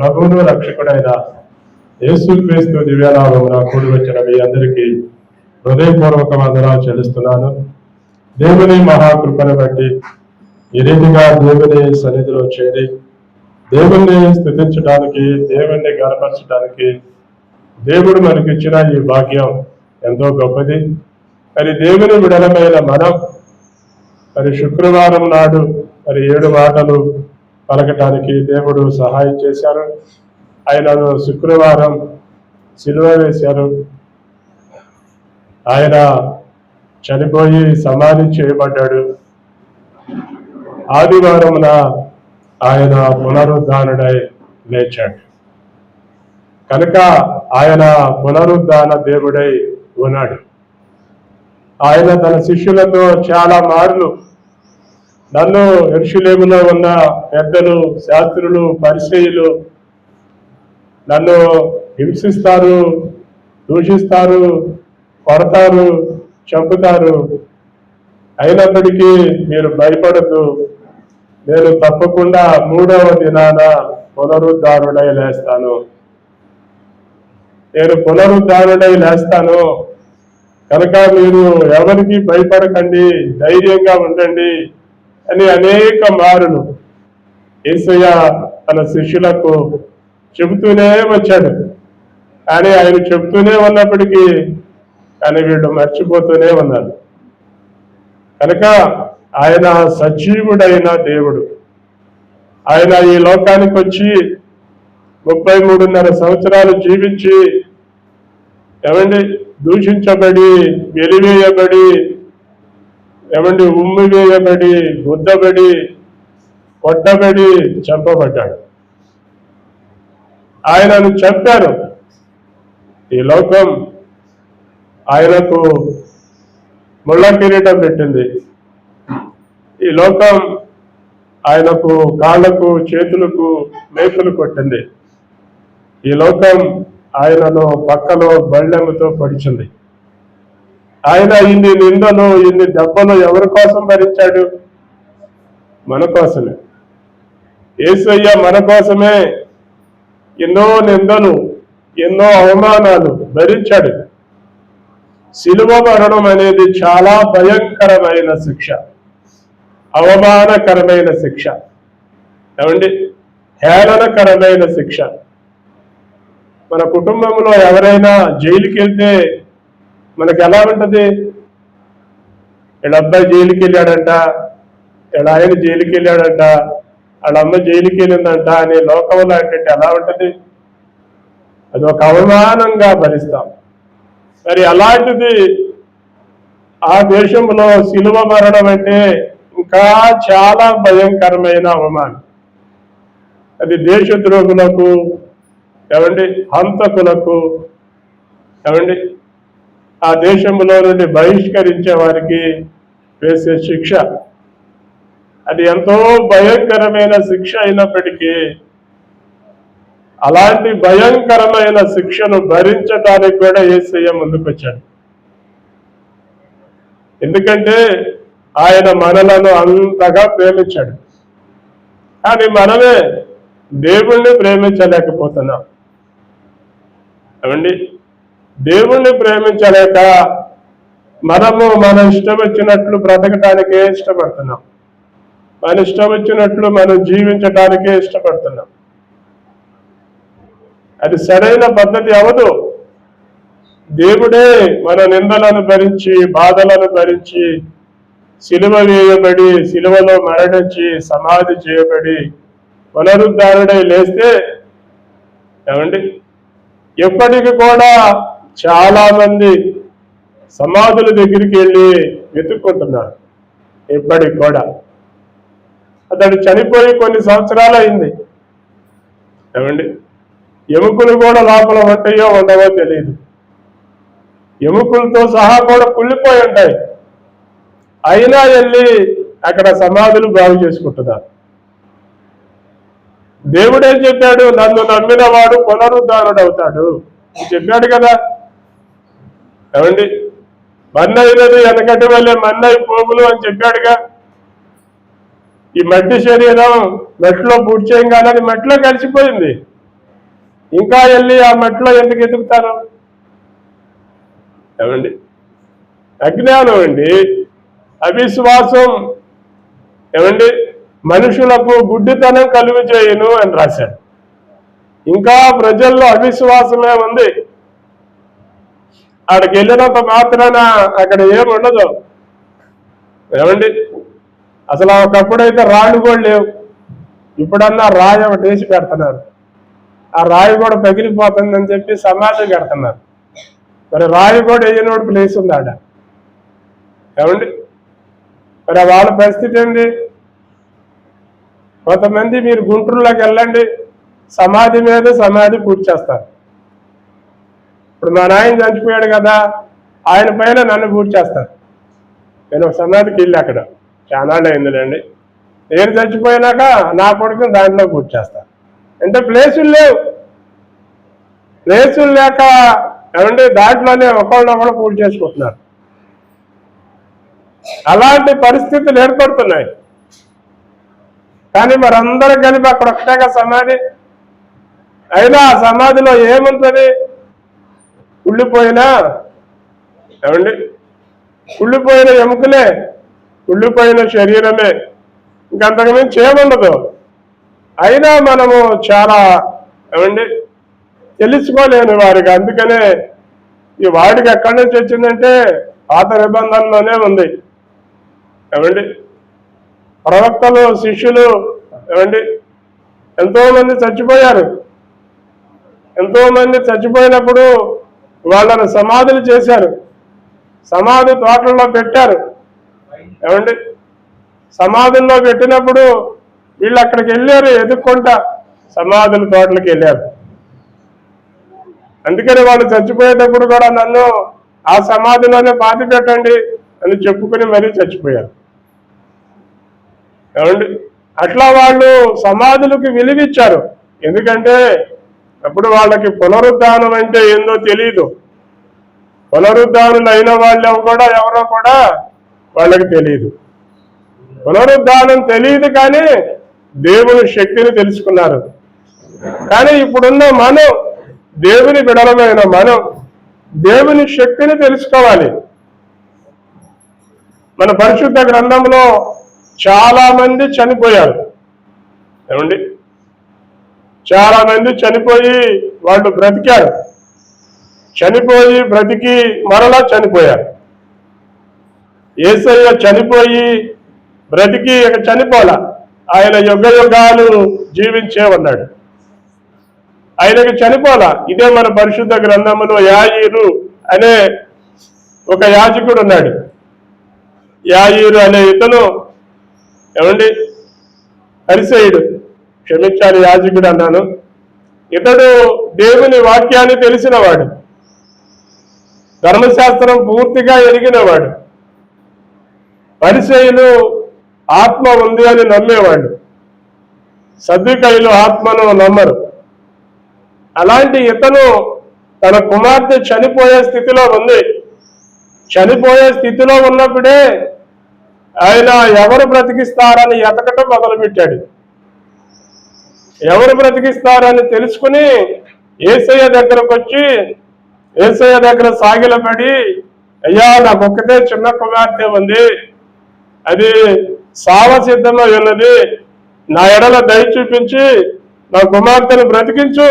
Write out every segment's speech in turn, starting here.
ప్రభువును రక్షకుడైన యేసుక్రీస్తు దివ్యనామమున కూడి వచ్చిన మీ అందరికీ హృదయపూర్వక వందనాలు చెల్లిస్తున్నాను. దేవుని మహాకృపను బట్టి ఈ రీతిగా దేవుని సన్నిధిలో చేరి దేవుణ్ణి స్తుతించడానికి, దేవుణ్ణి గణపరచడానికి దేవుడు మనకిచ్చిన ఈ భాగ్యం ఎంతో గొప్పది. మరి దేవుని విడలమైన మనం మరి శుక్రవారం నాడు మరి 7 మాటలు పలకటానికి దేవుడు సహాయం చేశారు. ఆయనను శుక్రవారం సిలువ వేశారు. ఆయన చనిపోయి సమాధి చేయబడ్డాడు. ఆదివారమున ఆయన పునరుద్ధానుడై లేచాడు. కనుక ఆయన పునరుద్ధాన దేవుడై ఉన్నాడు. ఆయన తన శిష్యులతో చాలా మార్లు నన్ను యెరూషలేములో ఉన్న పెద్దలు, శాస్త్రులు, పరిసయ్యులు నన్ను హింసిస్తారు, దూషిస్తారు, కొడతారు, చంపుతారు. అయినప్పటికీ మీరు భయపడద్దు, నేను తప్పకుండా 3వ దినాన పునరుద్ధారుడై లేస్తాను. నేను పునరుద్ధారుడై లేస్తాను. కనుక మీరు ఎవరికి భయపడకండి, ధైర్యంగా ఉండండి అని అనేక మారులు యేసయ్య తన శిష్యులకు చెబుతూనే వచ్చాడు. కానీ ఆయన చెబుతూనే ఉన్నప్పటికీ కానీ వీళ్ళు మర్చిపోతూనే ఉన్నారు. కనుక ఆయన సజీవుడైన దేవుడు. ఆయన ఈ లోకానికి వచ్చి 33.5 సంవత్సరాలు జీవించి దూషించబడి, వెలివేయబడి, ఉమ్మి వేయబడి, గుద్దబడి, కొట్టబడి, చంపబడ్డాడు. ఆయనను చంపారు. ఈ లోకం ఆయనకు ముళ్ళ కిరీటం పెట్టింది. ఈ లోకం ఆయనకు కాళ్లకు, చేతులకు మేకులు కొట్టింది. ఈ లోకం ఆయనను పక్కలో బళ్ళెముతో పొడిచింది. ఆయన ఇన్ని నిందలు, ఇన్ని దెబ్బలు ఎవరి కోసం భరించాడు? మన కోసమే. యేసయ్య మన కోసమే ఎన్నో నిందలు, ఎన్నో అవమానాలు భరించాడు. శిలువ మరణం అనేది చాలా భయంకరమైన శిక్ష, అవమానకరమైన శిక్ష, హేళనకరమైన శిక్ష. మన కుటుంబంలో ఎవరైనా జైలుకి వెళ్తే మనకు ఎలా ఉంటుంది? వీళ్ళ అబ్బాయి జైలుకి వెళ్ళాడంట, వీళ్ళ ఆయన జైలుకి వెళ్ళాడంట, వాళ్ళ అమ్మ జైలుకి వెళ్ళిందంట అనే లోకంలో అంటే ఎలా ఉంటుంది? అది ఒక అవమానంగా భరిస్తాం. మరి అలాంటిది ఆ దేశంలో శిలువ మరణం అంటే ఇంకా చాలా భయంకరమైన అవమానం. అది దేశద్రోహులకు, హంతకులకు, ఆ దేశంలో నుండి బహిష్కరించే వారికి వేసే శిక్ష. అది ఎంతో భయంకరమైన శిక్ష అయినప్పటికీ అలాంటి భయంకరమైన శిక్షను భరించడానికి కూడా యేసయ్య ముందుకొచ్చాడు. ఎందుకంటే ఆయన మనలను అంతగా ప్రేమించాడు. కానీ మనమే దేవుణ్ణి ప్రేమించలేకపోతున్నాం. దేవుణ్ణి ప్రేమించలేక మనము మన ఇష్టం వచ్చినట్లు బ్రతకటానికే ఇష్టపడుతున్నాం. మన ఇష్టం వచ్చినట్లు మనం జీవించటానికే ఇష్టపడుతున్నాం. అది సరైన పద్ధతి అవదు. దేవుడే మన నిందలను భరించి, బాధలను భరించి, సిలువ వేయబడి, సిలువలో మరణించి, సమాధి చేయబడి, పునరుద్ధారుడై లేస్తే ఎప్పటికి కూడా చాలా మంది సమాధుల దగ్గరికి వెళ్ళి వెతుక్కుంటున్నారు. ఇప్పటికి కూడా అతడు చనిపోయి కొన్ని సంవత్సరాలు అయింది. ఎముకలు కూడా లోపల ఉంటాయో ఉండవో తెలియదు. ఎముకలతో సహా కూడా కుళ్ళిపోయి ఉంటాయి. అయినా వెళ్ళి అక్కడ సమాధులు బాగు చేసుకుంటున్నారు. దేవుడేం చెప్పాడు? నన్ను నమ్మిన వాడు పునరుద్ధారుడు అవుతాడు చెప్పాడు కదా. మన్నైనది వెనకటి వల్లే మన్నై పోగులు అని చెప్పాడుగా. ఈ మట్టి శరీరం మట్టిలో పూడ్చేయంగానే మట్టిలో కలిసిపోయింది. ఇంకా వెళ్ళి ఆ మట్టిలో ఎందుకు ఎదుగుతారు? ఏమండి, అజ్ఞానం అండి, అవిశ్వాసం. ఏమండి, మనుషులకు గుడ్డితనం కలుగు చేయను అని రాశాడు. ఇంకా ప్రజల్లో అవిశ్వాసమే ఉంది. అక్కడికి వెళ్ళినంత మాత్రాన అక్కడ ఏముండదు. ఏమండి, అసలు ఒకప్పుడైతే రాళ్ళు కూడా లేవు. ఇప్పుడన్నా రాయి ఒకటి వేసి పెడుతున్నారు. ఆ రాయి కూడా పగిలిపోతుందని చెప్పి సమాధి కడుతున్నారు. మరి రాయి కూడా వేయనోడు ప్లేస్ ఉంది ఆడ. ఏమండి, మరి వాళ్ళ పరిస్థితి ఏంటి? కొంతమంది మీరు గుంటూరులోకి వెళ్ళండి, సమాధి మీద సమాధి పూర్తి చేస్తారు. ఇప్పుడు మా నాయన చనిపోయాడు కదా, ఆయన పైన నన్ను పూర్తి చేస్తారు. నేను ఒక సమాధికి వెళ్ళి అక్కడ చాలా అయిందిలేండి. నేను చచ్చిపోయినాక నా కొడుకుని దాంట్లో పూర్తి చేస్తాను. అంటే ప్లేసులు లేవు. ప్లేసులు లేక ఏమంటే దాంట్లోనే ఒకళ్ళొకళ్ళు పూర్తి చేసుకుంటున్నారు. అలాంటి పరిస్థితులు ఏర్పడుతున్నాయి. కానీ మరి అందరూ కలిపి అక్కడ ఒకటేగా సమాధి. అయినా ఆ సమాధిలో ఏముంటుంది? కుళ్ళిపోయినా ఏమండి, కుళ్ళిపోయిన ఎముకలే, కుళ్ళిపోయిన శరీరమే, ఇంకంతకుమించి ఏముండదు. అయినా మనము చాలా ఏమండి తెలుసుకోలేని వారికి. అందుకనే ఈ వాడికి ఎక్కడి నుంచి వచ్చిందంటే పాత నిబంధనలోనే ఉంది. ఏమండి, ప్రవక్తలు, శిష్యులు ఏమండి ఎంతో మంది చచ్చిపోయారు. ఎంతో మంది చచ్చిపోయినప్పుడు వాళ్ళను సమాధులు చేశారు, సమాధి తోటల్లో పెట్టారు. ఏమండి, సమాధుల్లో పెట్టినప్పుడు వీళ్ళు అక్కడికి వెళ్ళారు, ఎదుక్కుంటా సమాధుల తోటలకు వెళ్ళారు. అందుకని వాళ్ళు చచ్చిపోయేటప్పుడు కూడా నన్ను ఆ సమాధిలోనే పాతి పెట్టండి అని చెప్పుకుని మరీ చచ్చిపోయారు. ఏమండి, అట్లా వాళ్ళు సమాధులకు విలువిచ్చారు. ఎందుకంటే అప్పుడు వాళ్ళకి పునరుద్ధానం అంటే ఏందో తెలియదు. పునరుద్ధానులు అయిన వాళ్ళు కూడా ఎవరో కూడా వాళ్ళకి తెలియదు. పునరుద్ధానం తెలియదు, కానీ దేవుని శక్తిని తెలుసుకున్నారు. కానీ ఇప్పుడున్న మనం, దేవుని బిడలమైన మనం దేవుని శక్తిని తెలుసుకోవాలి. మన పరిశుద్ధ గ్రంథంలో చాలా మంది చనిపోయారు. ఏమండి, చాలా మంది చనిపోయి వాళ్ళు బ్రతికారు. చనిపోయి బ్రతికి మరలా చనిపోయారు. యేసయ్య చనిపోయి బ్రతికి ఇక చనిపోలా, ఆయన యుగ యుగాలు జీవించే ఉన్నాడు. ఆయనకి చనిపోలా. ఇదే మన పరిశుద్ధ గ్రంథంలో యాయీరు అనే ఒక యాజకుడు ఉన్నాడు. యాయీరు అనే ఇతను ఏమండి పరిసయ్యుడు, క్షమించాలి యాజకుడు అన్నాను. ఇతడు దేవుని వాక్యాన్ని తెలిసినవాడు, ధర్మశాస్త్రం పూర్తిగా ఎరిగినవాడు. పరిసయ్యులు ఆత్మ ఉంది అని నమ్మేవాడు, సద్దుకయ్యులు ఆత్మను నమ్మరు. అలాంటి ఇతను తన కుమార్తె చనిపోయే స్థితిలో ఉంది. చనిపోయే స్థితిలో ఉన్నప్పుడే ఆయన ఎవరు బ్రతికిస్తారని ఎతకటం మొదలుపెట్టాడు. ఎవరు బ్రతికిస్తారని తెలుసుకుని యేసయ్య దగ్గరకు వచ్చి యేసయ్య దగ్గర సాగిలపడి, అయ్యా నాకు ఒక్కటే చిన్న కుమార్తె ఉంది, అది సావ సిద్ధంగా ఉన్నది, నా ఎడల దయ చూపించి నా కుమార్తెను బ్రతికించు,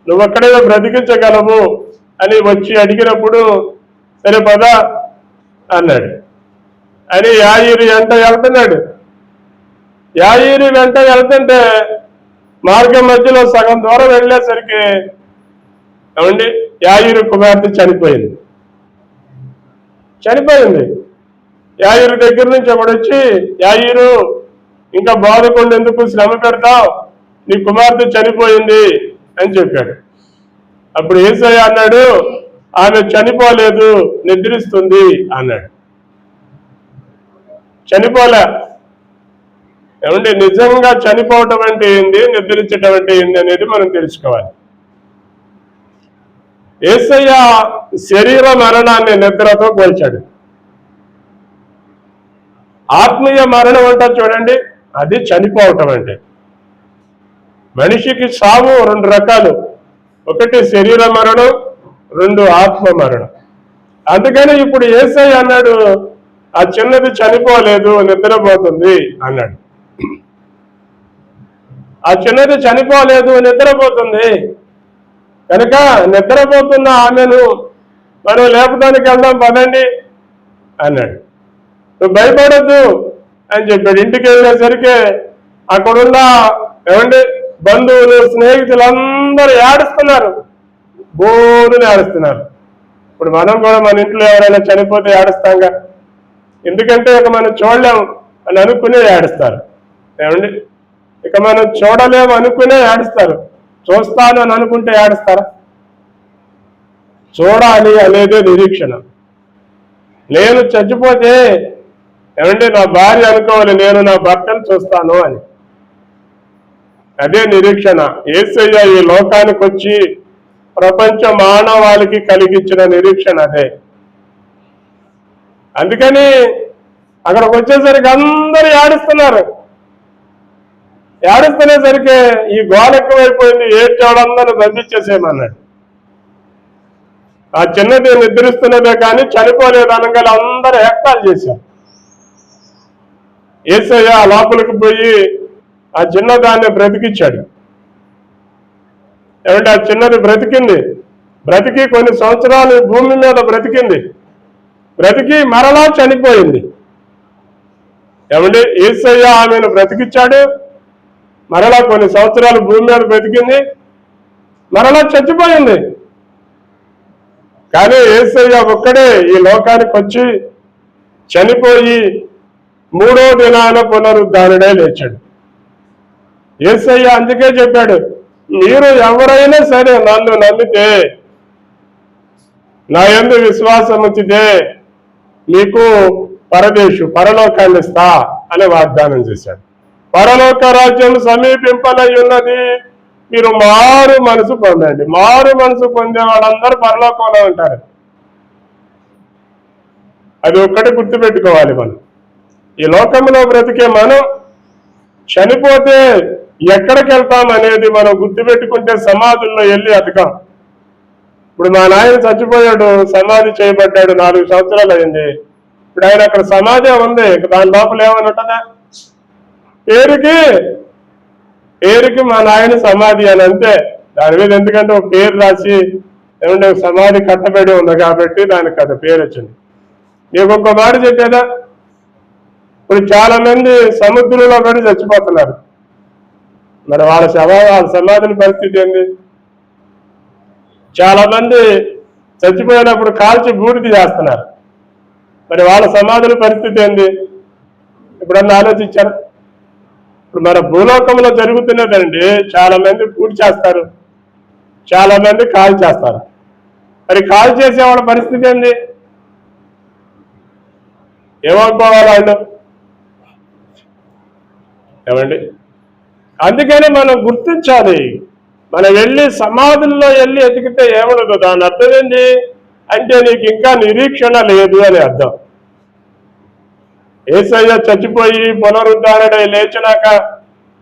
నువ్వు ఎక్కడైనా బ్రతికించగలవు అని వచ్చి అడిగినప్పుడు సరే పద అన్నాడు. అని యాయీరు వెంట వెళ్తున్నాడు. యాయీరు వెంట వెళ్తుంటే మార్గం మధ్యలో సగం దూరం వెళ్ళేసరికి ఏమండి యాయీరు కుమార్తె చనిపోయింది. యాయీరు దగ్గర నుంచి ఒకడు వచ్చి, యాయీరు ఇంకా బాధకుండా ఎందుకు శ్రమ పెడతావు, నీ కుమార్తె చనిపోయింది అని చెప్పాడు. అప్పుడు యేసయ్య అన్నాడు, ఆమె చనిపోలేదు, నిద్రిస్తుంది అన్నాడు. చనిపోలే. ఏమంటే నిజంగా చనిపోవటం అంటే ఏంది, నిద్రించటం అంటే ఏంది అనేది మనం తెలుసుకోవాలి. యేసయ్య శరీర మరణాన్ని నిద్రతో పోల్చాడు. ఆత్మీయ మరణం అంటారు చూడండి, అది చనిపోవటం అంటే. మనిషికి సావు రెండు రకాలు. ఒకటి శరీర మరణం, రెండు ఆత్మ మరణం. అందుకని ఇప్పుడు యేసయ్య అన్నాడు, ఆ చిన్నది చనిపోలేదు, నిద్రపోతుంది అన్నాడు. ఆ చిన్నది చనిపోలేదు, నిద్రపోతుంది. కనుక నిద్రపోతున్న ఆమెను మనం లేపడానికి వెళ్దాం పదండి అన్నాడు. నువ్వు భయపడద్దు అని చెప్పాడు. ఇంటికి వెళ్ళేసరికి అక్కడున్న బంధువులు, స్నేహితులందరూ ఏడుస్తున్నారు, బోరుని ఏడుస్తున్నారు. ఇప్పుడు మనం కూడా మన ఇంట్లో ఎవరైనా చనిపోతే ఏడుస్తాంగా, ఎందుకంటే ఇక మనం చూడలేము అని అనుకునే ఏడుస్తారు. ఇక మనం చూడలేము అనుకునే ఏడుస్తారు. చూస్తాను అని అనుకుంటే ఏడుస్తారా? చూడాలి అనేదే నిరీక్షణ. నేను చచ్చిపోతే నా భార్య అనుకోవాలి, నేను నా భర్తను చూస్తాను అని. అదే నిరీక్షణ. యేసయ్య ఈ లోకానికి వచ్చి ప్రపంచ మానవాళికి కలిగించిన నిరీక్షణ అదే. అందుకని అక్కడికి వచ్చేసరికి అందరూ ఏడుస్తున్నారు. ఏడుస్తునేసరికి ఈ గోడ ఎక్కువైపోయింది, ఏడ్చేవాళ్ళందరూ బంధించేసేయమన్నాడు. ఆ చిన్నది నిద్రిస్తున్నదే కానీ చనిపోలేదు అనగానే అందరూ ఏక్తాలు చేశారు. యేసయ్య లోపలికి పోయి ఆ చిన్నదాన్ని బ్రతికిచ్చాడు. ఆ చిన్నది బ్రతికింది. బ్రతికి కొన్ని సంవత్సరాలు భూమి మీద బ్రతికింది. బ్రతికి మరలా చనిపోయింది. యేసయ్య ఆమెను బ్రతికిచ్చాడు. మరలా కొన్ని సంవత్సరాలు భూమి మీద బ్రతికింది, మరలా చచ్చిపోయింది. కానీ యేసయ్య ఒక్కడే ఈ లోకానికి వచ్చి చనిపోయి మూడో దినాన పునరుద్ధానుడై లేచాడు. యేసయ్య అందుకే చెప్పాడు, మీరు ఎవరైనా సరే నన్ను నమ్మితే, నా యందు విశ్వాసం ఉంచితే మీకు పరలోకాన్ని ఇస్తా అని వాగ్దానం చేశాడు. పరలోక రాజ్యం సమీపింపనై ఉన్నది, మీరు మారు మనసు పొందండి. మారు మనసు పొందే వాళ్ళందరూ పరలోకంలో ఉంటారు. అది ఒక్కటి గుర్తుపెట్టుకోవాలి. మనం ఈ లోకంలో బ్రతికే మనం చనిపోతే ఎక్కడికి వెళ్తాం అనేది మనం గుర్తుపెట్టుకుంటే సమాధుల్లో వెళ్ళి అతకాం. ఇప్పుడు మా నాయన చచ్చిపోయాడు, సమాధి చేయబడ్డాడు, 4 సంవత్సరాలు అయింది. ఇప్పుడు ఆయన అక్కడ సమాధి ఉంది, దాని లోపల ఏమని ఉంటుందా? పేరుకి మా నాయన సమాధి అని అంతే. దాని మీద ఎందుకంటే ఒక పేరు రాసి సమాధి కట్టబడి ఉంది కాబట్టి దానికి అది పేరు వచ్చింది. మీకు ఒక్క మాట చెప్పేదా, ఇప్పుడు చాలా మంది సముద్రంలో పడి చచ్చిపోతున్నారు. మరి వాళ్ళ సమాధుల పరిస్థితి ఏంది? చాలా మంది చచ్చిపోయినప్పుడు కాల్చి బూడిద చేస్తున్నారు. మరి వాళ్ళ సమాధుల పరిస్థితి ఏంది? ఇప్పుడన్నా ఆలోచించారు? ఇప్పుడు మన భూలోకంలో జరుగుతున్నదండి, చాలా మంది పూడి చేస్తారు, చాలా మంది కాల్ చేస్తారు. మరి కాల్ చేసే వాళ్ళ పరిస్థితి ఏంది? ఏమనుకోవాలి వాళ్ళు? అందుకని మనం గుర్తించాలి. మనం వెళ్ళి సమాధుల్లో వెళ్ళి ఎతికితే ఏమనదు. దాని అర్థం ఏంటి అంటే నీకు ఇంకా నిరీక్షణ లేదు అని అర్థం. యేసయ్య చచ్చిపోయి పునరుద్ధారణై లేచినాక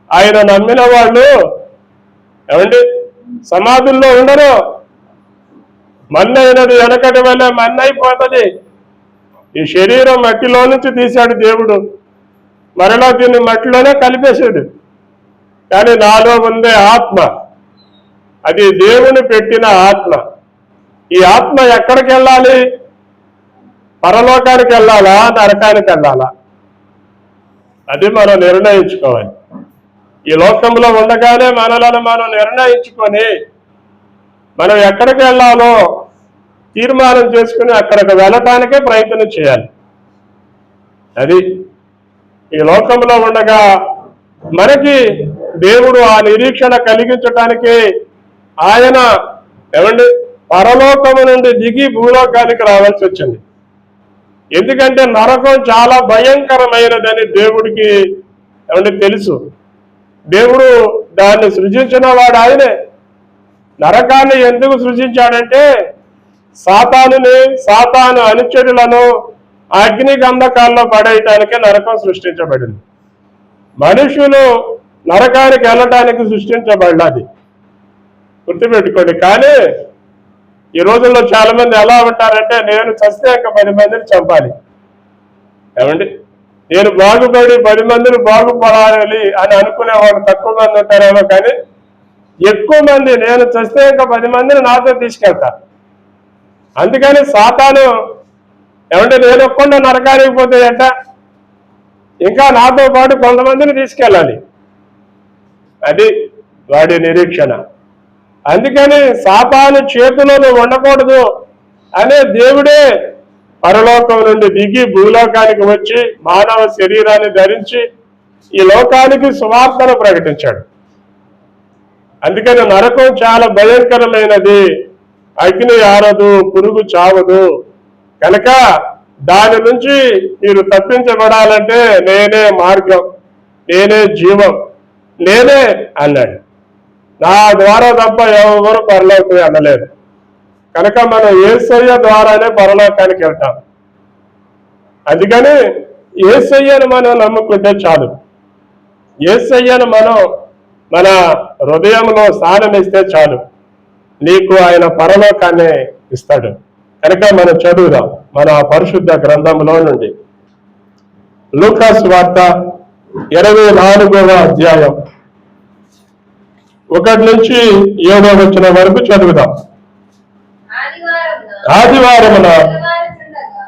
ఆయన నమ్మిన వాళ్ళు సమాధుల్లో ఉండరు. మన్నైనది వెనకటి వల్ల మన్నైపోతుంది. ఈ శరీరం మట్టిలో నుంచి తీశాడు దేవుడు, మరలా దీన్ని మట్టిలోనే కలిపేశాడు. కానీ నాలో ఉండే ఆత్మ, అది దేవుని పెట్టిన ఆత్మ. ఈ ఆత్మ ఎక్కడికి వెళ్ళాలి? పరలోకానికి వెళ్ళాలా, నరకానికి వెళ్ళాలా? అది మనం నిర్ణయించుకోవాలి. ఈ లోకంలో ఉండగానే మనలను మనం నిర్ణయించుకొని మనం ఎక్కడికి వెళ్ళాలో తీర్మానం చేసుకుని అక్కడికి వెళ్ళటానికే ప్రయత్నం చేయాలి. అది ఈ లోకంలో ఉండగా మనకి దేవుడు ఆ నిరీక్షణ కలిగించటానికి ఆయన పరలోకము నుండి దిగి భూలోకానికి రావాల్సి వచ్చింది. ఎందుకంటే నరకం చాలా భయంకరమైనదని దేవుడికి తెలుసు. దేవుడు దాన్ని సృజించిన వాడు ఆయనే. నరకాన్ని ఎందుకు సృజించాడంటే సాతాను అనుచరులను అగ్ని గంధకాల్లో పడేయటానికే నరకం సృష్టించబడింది. మనుషులు నరకానికి వెళ్ళటానికి సృష్టించబడ్డది. గుర్తుపెట్టుకోండి. కానీ ఈ రోజుల్లో చాలా మంది ఎలా ఉంటారంటే, నేను చస్తే ఇంకా 10 మందిని చంపాలి, ఏమండి, నేను బాగుపడి 10 మందిని బాగుపడాలి అని అనుకునే వాళ్ళు తక్కువ మంది ఉంటారేమో, కానీ ఎక్కువ మంది నేను చస్తే ఇంకా 10 మందిని నాతో తీసుకెళ్తా. అందుకని సాతాను, ఏమంటే నేను ఒక్కకుండా నరకానికి పోతే ఎట్ట, ఇంకా నాతో పాటు కొంతమందిని తీసుకెళ్ళాలి, అది వాడి నిరీక్షణ. అందుకని సాతాను చేతులను ఉండకూడదు అనే దేవుడే పరలోకం నుండి దిగి భూలోకానికి వచ్చి మానవ శరీరాన్ని ధరించి ఈ లోకానికి సువార్తను ప్రకటించాడు. అందుకని నరకం చాలా భయంకరమైనది, అగ్ని ఆరదు, పురుగు చావదు, కనుక దాని నుంచి మీరు తప్పించబడాలంటే నేనే మార్గం, నేనే జీవం, నేనే అన్నాడు. నా ద్వారా తప్ప ఎవరు పరలోకం అనలేదు. కనుక మనం యేసయ్య ద్వారానే పరలోకానికి వెళ్తాం. అందుకని యేసయ్యను మనం నమ్ముకుంటే చాలు. యేసయ్యను మనం మన హృదయంలో స్థానం ఇస్తే చాలు, నీకు ఆయన పరలోకాన్ని ఇస్తాడు. కనుక మనం చదువుదాం మన పరిశుద్ధ గ్రంథంలో నుండి లూకా సువార్త 24వ అధ్యాయం 1 నుంచి 7వ వచనం వరకు చదువుదాం. ఆదివారమున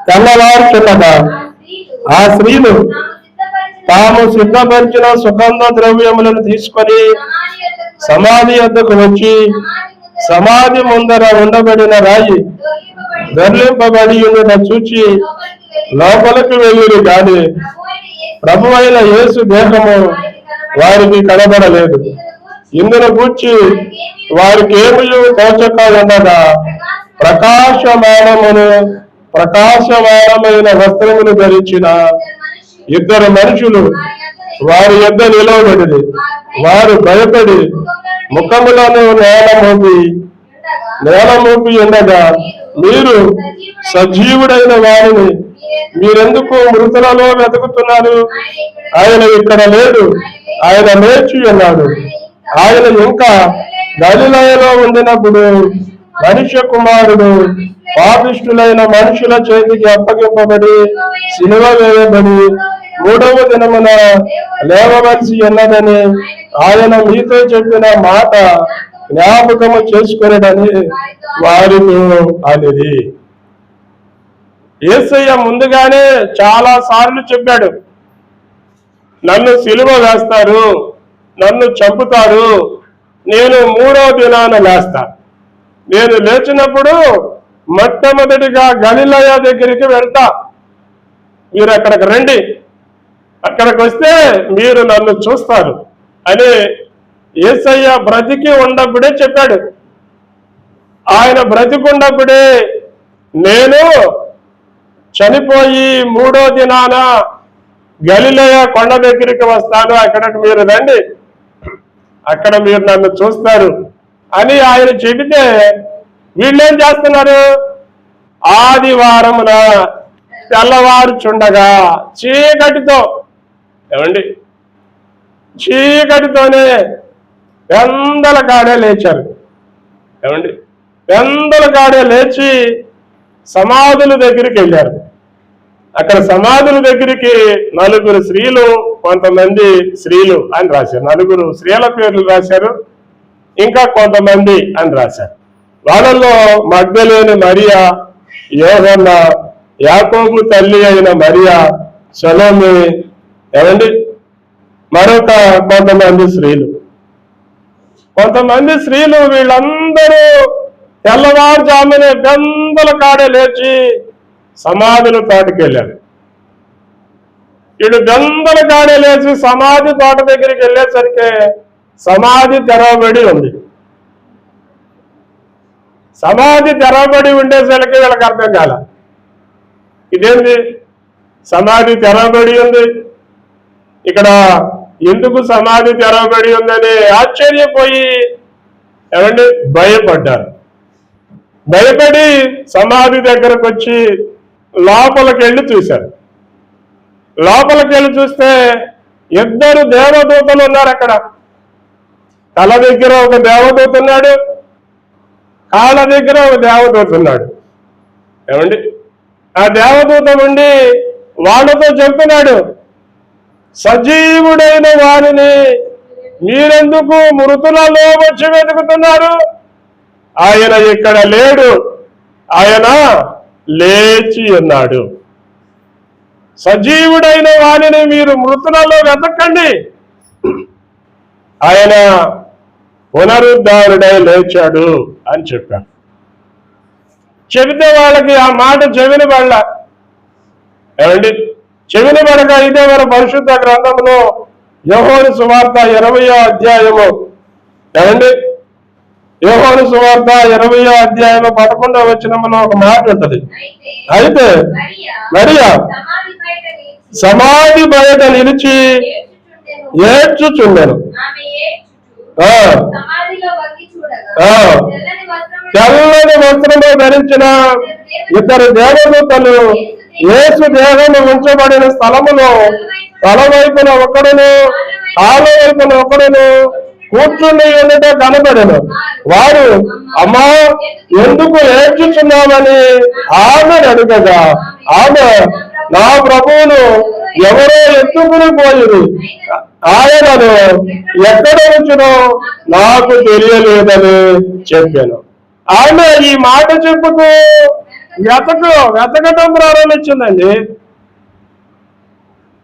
తెల్లవారుచుండగా ఆ స్త్రీలు తాము సిద్ధపరిచిన సుగంధ ద్రవ్యములను తీసుకొని సమాధి వద్దకు వచ్చి సమాధి ముందర ఉండబడిన రాయి దొర్లింపబడి ఉండట చూచి లోపలికి వెళ్ళిరు, గాని ప్రభువైన యేసు దేహము వారికి కనబడలేదు. ఇందును గూర్చి వారికి ఏమీ తోచక ఉండగా ప్రకాశమానమైన వస్త్రములు ధరించిన 2 మనుషులు వారి యొద్ద నిలవబడి, వారు భయపడి ముఖములను నేల మోపి ఉండగా, మీరు సజీవుడైన వారిని మీరెందుకు మృతులలో వెతుకుతున్నారు? ఆయన ఇక్కడ లేడు, ఆయన లేచి ఉన్నాడు. ఆయన ఇంకా గలిలయలో ఉండినప్పుడు మనుష్య కుమారుడు పాపిష్ఠులైన మనుషుల చేతికి అప్పగింపబడి సిలువ వేయబడి 3వ దినమున లేవవలసి ఉన్నదని ఆయన మీతో చెప్పిన మాట జ్ఞాపకము చేసుకునేదని వారితో అనేది. యేసయ్య ముందుగానే చాలా సార్లు చెప్పాడు, నన్ను సిలువ వేస్తారు, నన్ను చంపుతారు, నేను 3వ దినాన లేస్తా. నేను లేచినప్పుడు మొట్టమొదటిగా గలిలయ దగ్గరికి వెళ్తా, మీరు అక్కడికి రండి, అక్కడికి వస్తే మీరు నన్ను చూస్తారు అని యేసయ్య బ్రతికి ఉన్నప్పుడే చెప్పాడు. ఆయన బ్రతికున్నప్పుడే నేను చనిపోయి 3వ దినాన గలిలయ కొండ దగ్గరికి వస్తాను, అక్కడికి మీరు రండి, అక్కడ మీరు నన్ను చూస్తారు అని ఆయన చెబితే వీళ్ళేం చేస్తున్నారు? ఆదివారమున తెల్లవారుచుండగా చీకటితో, ఏమండి, చీకటితోనే పెందల కాడే లేచారు, ఏమండి, పెందల కాడే లేచి సమాధుల దగ్గరికి వెళ్ళారు. అక్కడ సమాధుల దగ్గరికి 4 స్త్రీలు, కొంతమంది స్త్రీలు అని రాశారు. 4 స్త్రీల పేర్లు రాశారు, ఇంకా కొంతమంది అని రాశారు. వాళ్ళల్లో మగ్దలేని మరియా, యోహన్న, యాకోబు తల్లి అయిన మరియా, సలోమి, ఏమండి, మరొక కొంతమంది స్త్రీలు వీళ్ళందరూ తెల్లవారుజామునే గందల కాడే లేచి సమాధుల తోటకి వెళ్ళారు. వీడు గందల కాడే లేచి సమాధి తోట దగ్గరికి వెళ్ళేసరికి సమాధి తెరవబడి ఉంది. సమాధి తెరవబడి ఉండేసరికి వీళ్ళకి అర్థం కాల, ఇదేంది సమాధి తెరవబడి ఉంది, ఇక్కడ ఎందుకు సమాధి తెరవబడి ఉందని ఆశ్చర్యపోయి, ఏమండి, భయపడ్డారు. భయపడి సమాధి దగ్గరకు వచ్చి లోపలికి వెళ్ళి చూశారు. లోపలికి వెళ్ళి చూస్తే 2 దేవదూతలు ఉన్నారు అక్కడ. తల దగ్గర ఒక దేవదూత ఉన్నాడు, కాళ్ళ దగ్గర ఒక దేవదూత ఉన్నాడు. ఏమండి, ఆ దేవదూత ఉండి వాళ్ళతో చెప్తున్నాడు, సజీవుడైన వారిని మీరెందుకు మృతులలో వచ్చి వెతుకుతున్నారు? ఆయన ఇక్కడ లేడు, ఆయన లేచి ఉన్నాడు. సజీవుడైన వారిని మీరు మృతులలో వెతకండి, ఆయన పునరుద్ధారుడై లేచాడు అని చెప్పాడు. చెబితే వాళ్ళకి ఆ మాట చెవిని పడల. ఏమండి, చెవిని పడక ఇదే మన పరిశుద్ధ గ్రంథంలో యోహాను సువార్త 20వ అధ్యాయము, ఏమండి, యోహాను సువార్త 20వ అధ్యాయము 11వ వచనంలో ఒక మాట ఉంటది. అయితే మరియా సమాధి బయట నిలిచి ఏడ్చుచుండెను. తెల్లని వస్త్రము ధరించిన ఇద్దరు దేవదూతలు యేసు దేహము ఉంచబడిన స్థలములో తల వైపున ఒకడును కాళ్ళ వైపున ఒకడును కూర్చుని ఉండట కనబడెను. వారు, అమ్మా, ఎందుకు ఏడ్చుచున్నామని ఆమెను అడుగగా ఆమె, నా ప్రభువును ఎవరో ఎత్తుకుని పోయింది, ఆయనను ఎక్కడ ఉంచునో నాకు తెలియలేదని చెప్పాను. ఆమె ఈ మాట చెప్పుతూ వెతకటం ప్రారంభించిందండి.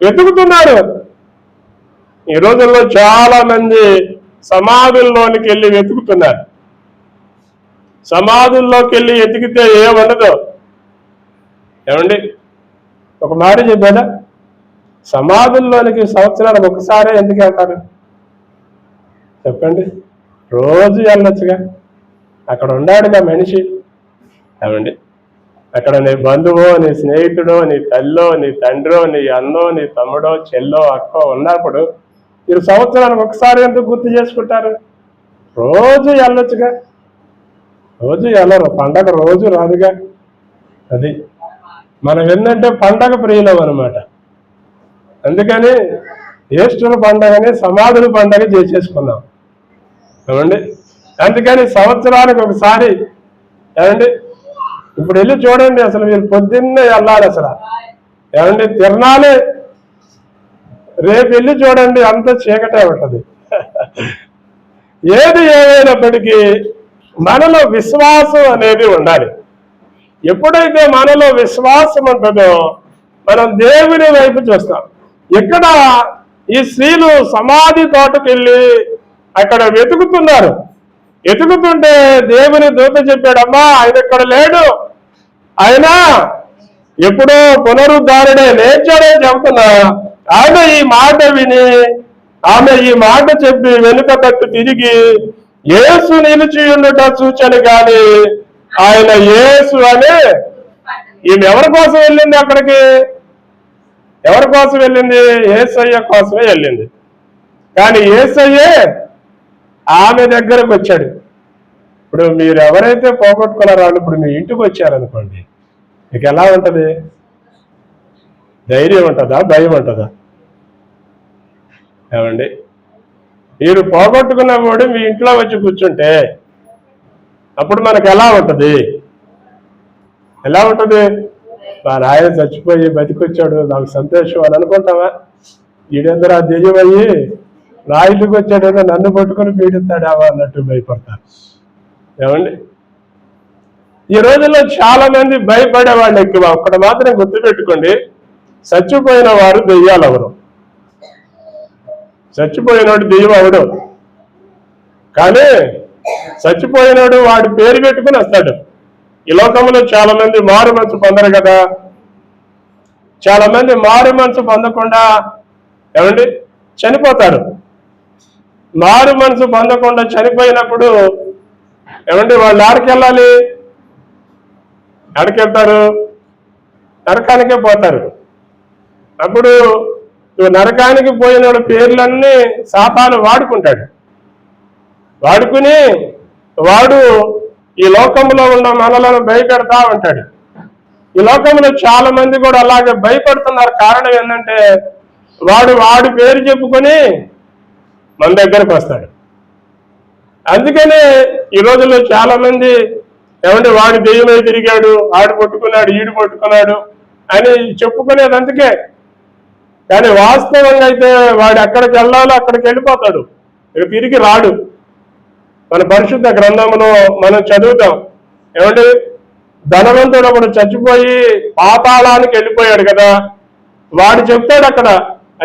వెతుకుతున్నారు. ఈ రోజుల్లో చాలా మంది సమాధుల్లోనికి వెళ్ళి వెతుకుతున్నారు. సమాధుల్లోకి వెళ్ళి వెతికితే ఏముండదు. ఏమండి, ఒక మాట చెప్పాడా, సమాధుల్లోనికి సంవత్సరానికి ఒకసారి ఎందుకు వెళ్తారు చెప్పండి? రోజు వెళ్ళొచ్చుగా. అక్కడ ఉన్నాడుగా మనిషి. ఏమండి, అక్కడ నీ బంధువో, నీ స్నేహితుడో, నీ తల్లో, నీ తండ్రో, నీ అన్నో, నీ తమ్ముడో, చెల్లో, అక్కో ఉన్నప్పుడు మీరు సంవత్సరానికి ఒకసారి ఎందుకు గుర్తు చేసుకుంటారు? రోజు వెళ్ళొచ్చుగా. రోజు వెళ్ళరు, పండగ రోజు రాదుగా. అది మనం ఏంటంటే పండగ ప్రియులం అనమాట. అందుకని ఈస్టర్ పండగని సమాధుల పండగ చేసేసుకున్నాం. ఏమండి, అందుకని సంవత్సరానికి ఒకసారి. ఏమండి, ఇప్పుడు వెళ్ళి చూడండి, అసలు మీరు పొద్దున్నే వెళ్ళాలి అసలు. ఏమండి, తిరణాలే. రేపు వెళ్ళి చూడండి, అంత చీకటే ఉంటుంది. ఏది ఏమైనప్పటికీ మనలో విశ్వాసం అనేది ఉండాలి. ఎప్పుడైతే మనలో విశ్వాసం ఉంటుందో మనం దేవుని వైపు చూస్తాం. ఇక్కడ ఈ స్త్రీలు సమాధి తోటకు వెళ్ళి అక్కడ వెతుకుతున్నారు. వెతుకుతుంటే దేవుని దూత చెప్పాడమ్మా, ఆయన ఇక్కడ లేడు, ఆయన ఎప్పుడో పునరుద్ధారుడే లేచాడని చెబుతున్నా. ఆమె ఈ మాట విని, ఆమె ఈ మాట చెప్పి వెనుక తట్టు తిరిగి యేసు నిలిచి ఉండుట చూచని కానీ ఆయన యేసు అని. ఈమె ఎవరి కోసం వెళ్ళింది అక్కడికి? ఎవరి కోసం వెళ్ళింది? యేసయ్య కోసమే వెళ్ళింది. కానీ యేసయ్యే ఆమె దగ్గరకు వచ్చాడు. ఇప్పుడు మీరు ఎవరైతే పోగొట్టుకున్నారో ఇప్పుడు మీ ఇంటికి వచ్చారనుకోండి, మీకు ఎలా ఉంటుంది? ధైర్యం ఉంటుందా, భయం ఉంటుందా? ఏమండి, మీరు పోగొట్టుకున్న వాడు మీ ఇంట్లో వచ్చి కూర్చుంటే అప్పుడు మనకు ఎలా ఉంటుంది? ఎలా ఉంటుంది? మా నాయన చచ్చిపోయి బతికొచ్చాడు, నాకు సంతోషం అని అనుకుంటావా? ఈడెందరూ దెయ్యమయ్యి నా ఇంటికి వచ్చాడేదో నన్ను పట్టుకొని పీడిస్తాడావా అన్నట్టు భయపడతారు. ఏమండి, ఈ రోజుల్లో చాలా మంది భయపడేవాళ్ళు ఎక్కువ. ఒక్కటి మాత్రం గుర్తుపెట్టుకోండి, చచ్చిపోయిన వారు దెయ్యాలు అవరు. చచ్చిపోయినాడు దెయ్యం అవడు. కానీ చచ్చిపోయినాడు వాడి పేరు పెట్టుకుని వస్తాడు. ఈ లోకంలో చాలా మంది మారు మనసు పొందరు కదా. చాలా మంది మారు మనసు పొందకుండా ఏమండి చనిపోతారు. మారు మనసు పొందకుండా చనిపోయినప్పుడు ఏమండి వాళ్ళు ఆడికి వెళ్ళాలి? ఆడికి వెళ్తారు? నరకానికే పోతారు. అప్పుడు నరకానికి పోయిన పేర్లన్నీ సాతాను వాడుకుంటాడు. వాడుకుని వాడు ఈ లోకంలో ఉన్న మనలను భయపెడతా ఉంటాడు. ఈ లోకంలో చాలా మంది కూడా అలాగే భయపడుతున్నారు. కారణం ఏంటంటే వాడి పేరు చెప్పుకొని మన దగ్గరకు వస్తాడు. అందుకనే ఈ రోజుల్లో చాలా మంది ఏమంటే వాడి దెయ్యమై తిరిగాడు, ఆడు పట్టుకున్నాడు, ఈడు పట్టుకున్నాడు అని చెప్పుకునేది అందుకే. కానీ వాస్తవంగా అయితే వాడు ఎక్కడికి వెళ్ళాలో అక్కడికి వెళ్ళిపోతాడు, తిరిగి రాడు. మన పరిశుద్ధ గ్రంథంలో మనం చదువుతాం, ఏమంటే ధనవంతుడు అప్పుడు చచ్చిపోయి పాతాళానికి వెళ్ళిపోయాడు కదా. వాడు చెప్తాడు అక్కడ,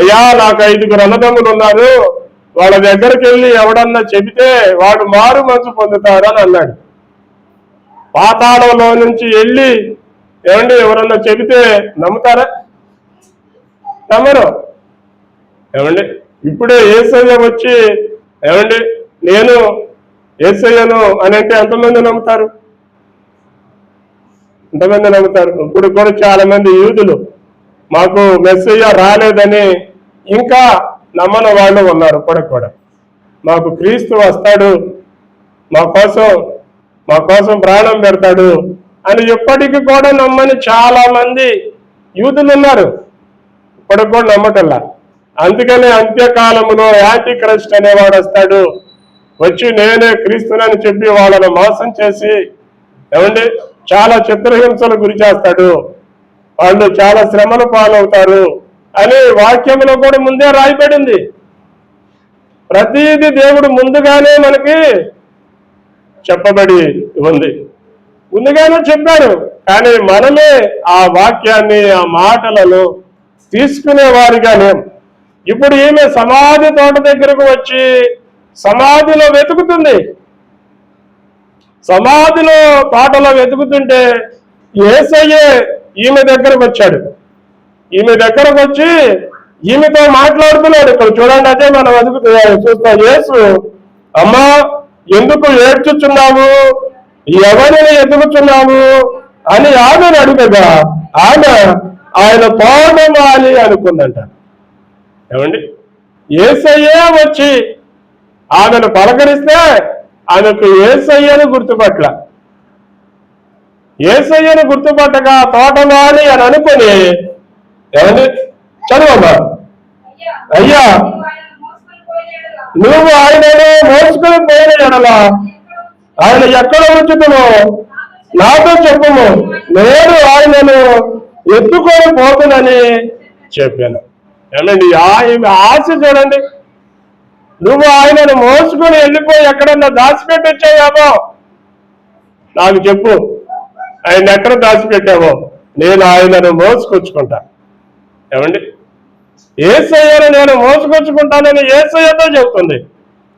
అయ్యా నాకు 5 అన్నదమ్ములు ఉన్నారు, వాళ్ళ దగ్గరికి వెళ్ళి ఎవడన్నా చెబితే వాడు మారు మనసు పొందుతారు అని అన్నాడు. పాతాళంలో నుంచి వెళ్ళి ఏమండి ఎవరన్నా చెబితే నమ్ముతారా? నమ్మరు. ఏమండి ఇప్పుడే యేసయ్య వచ్చి ఏమండి నేను యేసయ్యను అని అంటే ఎంతమంది నమ్ముతారు? ఎంతమంది నమ్ముతారు? ఇప్పుడు కూడా చాలా మంది యూదులు మాకు మెస్సయ్య రాలేదని ఇంకా నమ్మని వాళ్ళు ఉన్నారు. కూడా మాకు క్రీస్తు వస్తాడు, మా కోసం ప్రాణం పెడతాడు అని ఎప్పటికీ కూడా నమ్మని చాలా మంది యూదులు ఉన్నారు. ఇప్పటికి కూడా నమ్మటల్లా. అందుకనే అంత్యకాలంలో యాంటీ క్రైస్ట్ అనేవాడు వస్తాడు, వచ్చి నేనే క్రీస్తునని చెప్పి వాళ్ళను మోసం చేసి ఏమండి చాలా చిత్రహింసలు గురి చేస్తాడు, వాళ్ళు చాలా శ్రమల పాలవుతారు అని వాక్యంలో కూడా ముందే రాయబడింది. ప్రతిదీ దేవుడు ముందుగానే మనకి చెప్పబడి ఉంది, ముందుగానే చెప్పాడు. కానీ మనమే ఆ వాక్యాన్ని ఆ మాటలను తీసుకునే వారిగా లేం. ఇప్పుడు ఈమె సమాధి తోట దగ్గరకు వచ్చి సమాధిలో వెతుకుతుంది. సమాధిలో తోటలో వెతుకుతుంటే యేసయ్యే ఈమె దగ్గరకు వచ్చాడు. ఈమె దగ్గరకు వచ్చి ఈమెతో మాట్లాడుతున్నాడు. ఇక్కడ చూడండి, అదే మనం చూస్తాం. యేసు, అమ్మా ఎందుకు ఏడ్చుచున్నావు, ఎవరిని ఎదుగుచున్నావు అని ఆమెను అడుగగా ఆమె ఆయన పాదమాలి అనుకుందంట. ఏమండి యేసయ్యే వచ్చి ఆమెను పలకరిస్తే ఆమెకు యేసయ్యను గుర్తుపట్ల. యేసయ్యను గుర్తుపట్టగా తోటమాలి అని అనుకుని ఏమండి చదువమ్మా, అయ్యా నువ్వు ఆయనను మోసుకొని పోయిన ఎడలా ఆయన ఎక్కడ ఉంచుతుమో నాతో చెప్పుము, నేను ఆయనను ఎత్తుకొని పోతునని చెప్పాను. ఏమండి ఆశ చూడండి. నువ్వు ఆయనను మోసుకొని వెళ్ళిపోయి ఎక్కడన్నా దాచిపెట్టొచ్చావేమో నాకు చెప్పు, ఆయన ఎక్కడ దాచిపెట్టావో నేను ఆయనను మోసుకొచ్చుకుంటా. ఏమండి యేసయ్యను నేను మోసుకొచ్చుకుంటానని యేసయ్యతో చెప్తుంది.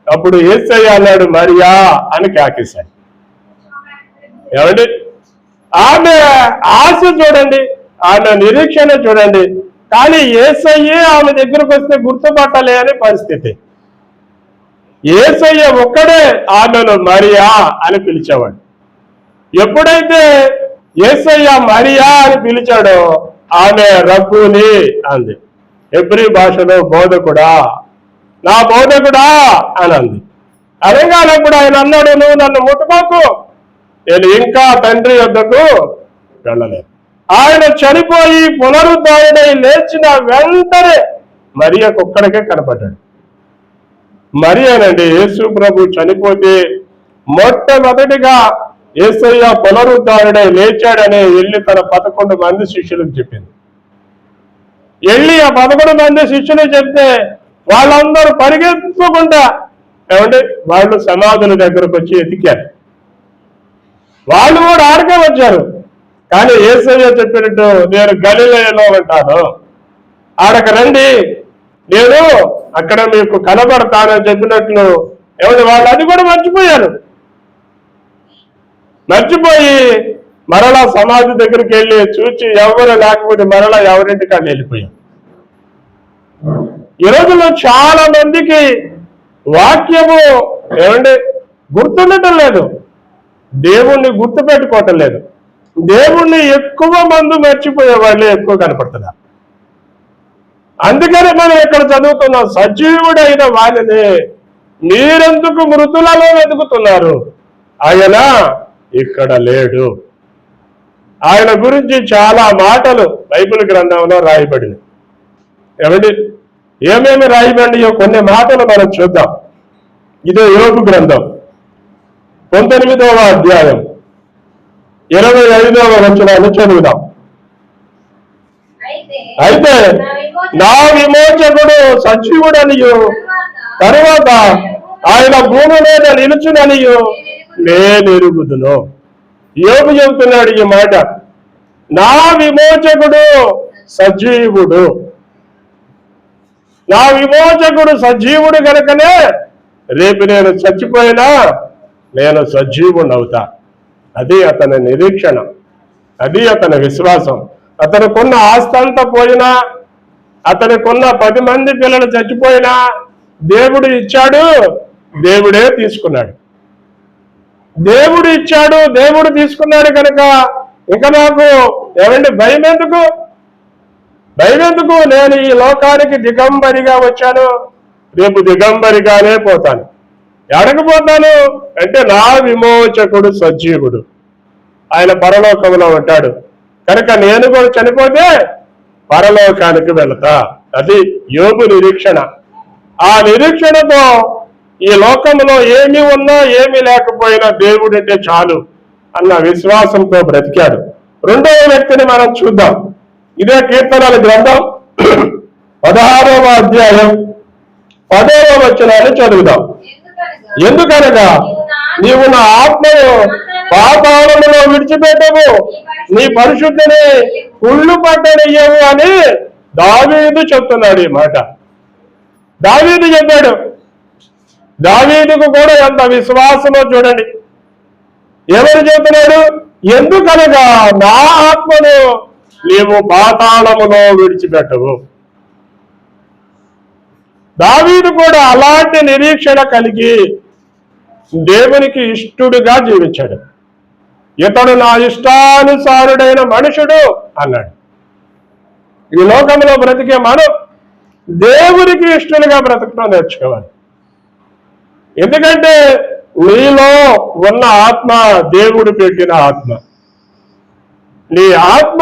అప్పుడు యేసయ్య అన్నాడు, మరియా అని కేకేశాడు. ఏమండి ఆమె ఆశ చూడండి, ఆమె నిరీక్షణ చూడండి. కానీ యేసయ్యే ఆమె దగ్గరకు వస్తే గుర్తుపట్టలేని పరిస్థితి. యేసయ్య ఒక్కడే ఆమెను మరియా అని పిలిచేవాడు. ఎప్పుడైతే యేసయ్య మరియా అని పిలిచాడో ఆమె రబ్బూని అంది. హెబ్రీ భాషలో బోధకుడా, నా బోధకుడా అని అంది. అనగానప్పుడు ఆయన అన్నాడు, నువ్వు నన్ను ముట్టుకోకు, నేను ఇంకా తండ్రి వద్దకు వెళ్ళలేదు. ఆయన చనిపోయి పునరుద్ధారుడై లేచిన వెంటనే మరియకు ఒక్కడికే కనపడ్డాడు. మరియానండి యేసు ప్రభు చనిపోతే మొట్టమొదటిగా యేసయ్య పునరుద్ధారుడై లేచాడని వెళ్ళి తన 11 మంది శిష్యులకు చెప్పింది. వెళ్ళి ఆ 11 మంది శిష్యులు చెప్తే వాళ్ళందరూ పరిగెత్తుకుంటా ఏమంటే వాళ్ళు సమాధుల దగ్గరకు వచ్చి ఎతికారు. వాళ్ళు కూడా ఆడకే వచ్చారు. కానీ యేసయ్య చెప్పినట్టు నేను గలిలయలో ఉంటాను, ఆడక రండి, నేను అక్కడ మీకు కనబడతానని చెప్పినట్లు ఏమంటే వాళ్ళు అది కూడా మర్చిపోయారు. మర్చిపోయి మరలా సమాధి దగ్గరికి వెళ్ళి చూచి ఎవరు లేకపోతే మరలా ఎవరింటికాళ్ళు వెళ్ళిపోయారు. ఈ రోజుల్లో చాలా మందికి వాక్యము ఏమంటే గుర్తుండటం లేదు, దేవుణ్ణి గుర్తు పెట్టుకోవటం లేదు. దేవుణ్ణి ఎక్కువ మంది మర్చిపోయే వాళ్ళే ఎక్కువ కనపడుతున్నారు. అందుకని మనం ఇక్కడ చదువుతున్నాం, సజీవుడైన వారిని మీరెందుకు మృతులలో వెతుకుతున్నారు, ఆయన ఇక్కడ లేడు. ఆయన గురించి చాలా మాటలు బైబిల్ గ్రంథంలో రాయబడినవి. ఏమండి ఏమేమి రాయబడియో కొన్ని మాటలు మనం చూద్దాం. ఇదే యోబు గ్రంథం 19వ అధ్యాయం 25వ వచనాన్ని చదువుదాం. అయితే నా విమోచకుడు సజీవుడనియు తరువాత ఆయన భూమి మీద నిలుచుననియు నేనెరుగుదును. యోబు చెబుతున్నాడు ఈ మాట. నా విమోచకుడు సజీవుడు, నా విమోచకుడు సజీవుడు కనుకనే రేపు నేను చచ్చిపోయినా నేను సజీవుడవుతా. అది అతని నిరీక్షణ, అది అతని విశ్వాసం. అతనికున్న ఆస్తి అంతా పోయినా, అతనికున్న 10 మంది పిల్లలు చచ్చిపోయినా దేవుడు ఇచ్చాడు, దేవుడే తీసుకున్నాడు. దేవుడు ఇచ్చాడు, దేవుడు తీసుకున్నాడు కనుక ఇంకా నాకు భయం ఎందుకు? నేను ఈ లోకానికి దిగంబరిగా వచ్చాను, రేపు దిగంబరిగానే పోతాను. ఎడకపోతాను అంటే నా విమోచకుడు సజీవుడు, ఆయన పరలోకంలో ఉంటాడు కనుక నేను కూడా చనిపోతే పరలోకానికి వెళతా. అది యోబు నిరీక్షణ. ఆ నిరీక్షణతో ఈ లోకంలో ఏమి ఉన్నా ఏమి లేకపోయినా దేవుడంటే చాలు అన్న విశ్వాసంతో బ్రతికాడు. రెండవ వ్యక్తిని మనం చూద్దాం. ఇదే కీర్తనల గ్రంథం 16వ అధ్యాయం 10వ వచనాన్ని చదువుదాం. ఎందుకనగా నీవు నా ఆత్మను పాతాళములో విడిచిపెట్టవు, నీ పరిశుద్ధిని కుళ్ళు పట్టనియ్యవు అని దావీదు చెప్తున్నాడు. ఈ మాట దావీదు చెప్పాడు. దావీదుకు కూడా ఎంత విశ్వాసమో చూడండి. ఎవరు చెబుతున్నాడు? ఎందుకనగా నా ఆత్మను నీవు పాతాళములో విడిచిపెట్టవు. దావీదు కూడా అలాంటి నిరీక్షణ కలిగి దేవునికి ఇష్టడుగా జీవించాడు. ఇతడు నా ఇష్టానుసారుడైన మనుషుడు అన్నాడు. ఈ లోకంలో బ్రతికే మనం దేవునికి ఇష్టలుగా బ్రతకడం నేర్చుకోవాలి. ఎందుకంటే నీలో ఉన్న ఆత్మ దేవుడు పెట్టిన ఆత్మ. నీ ఆత్మ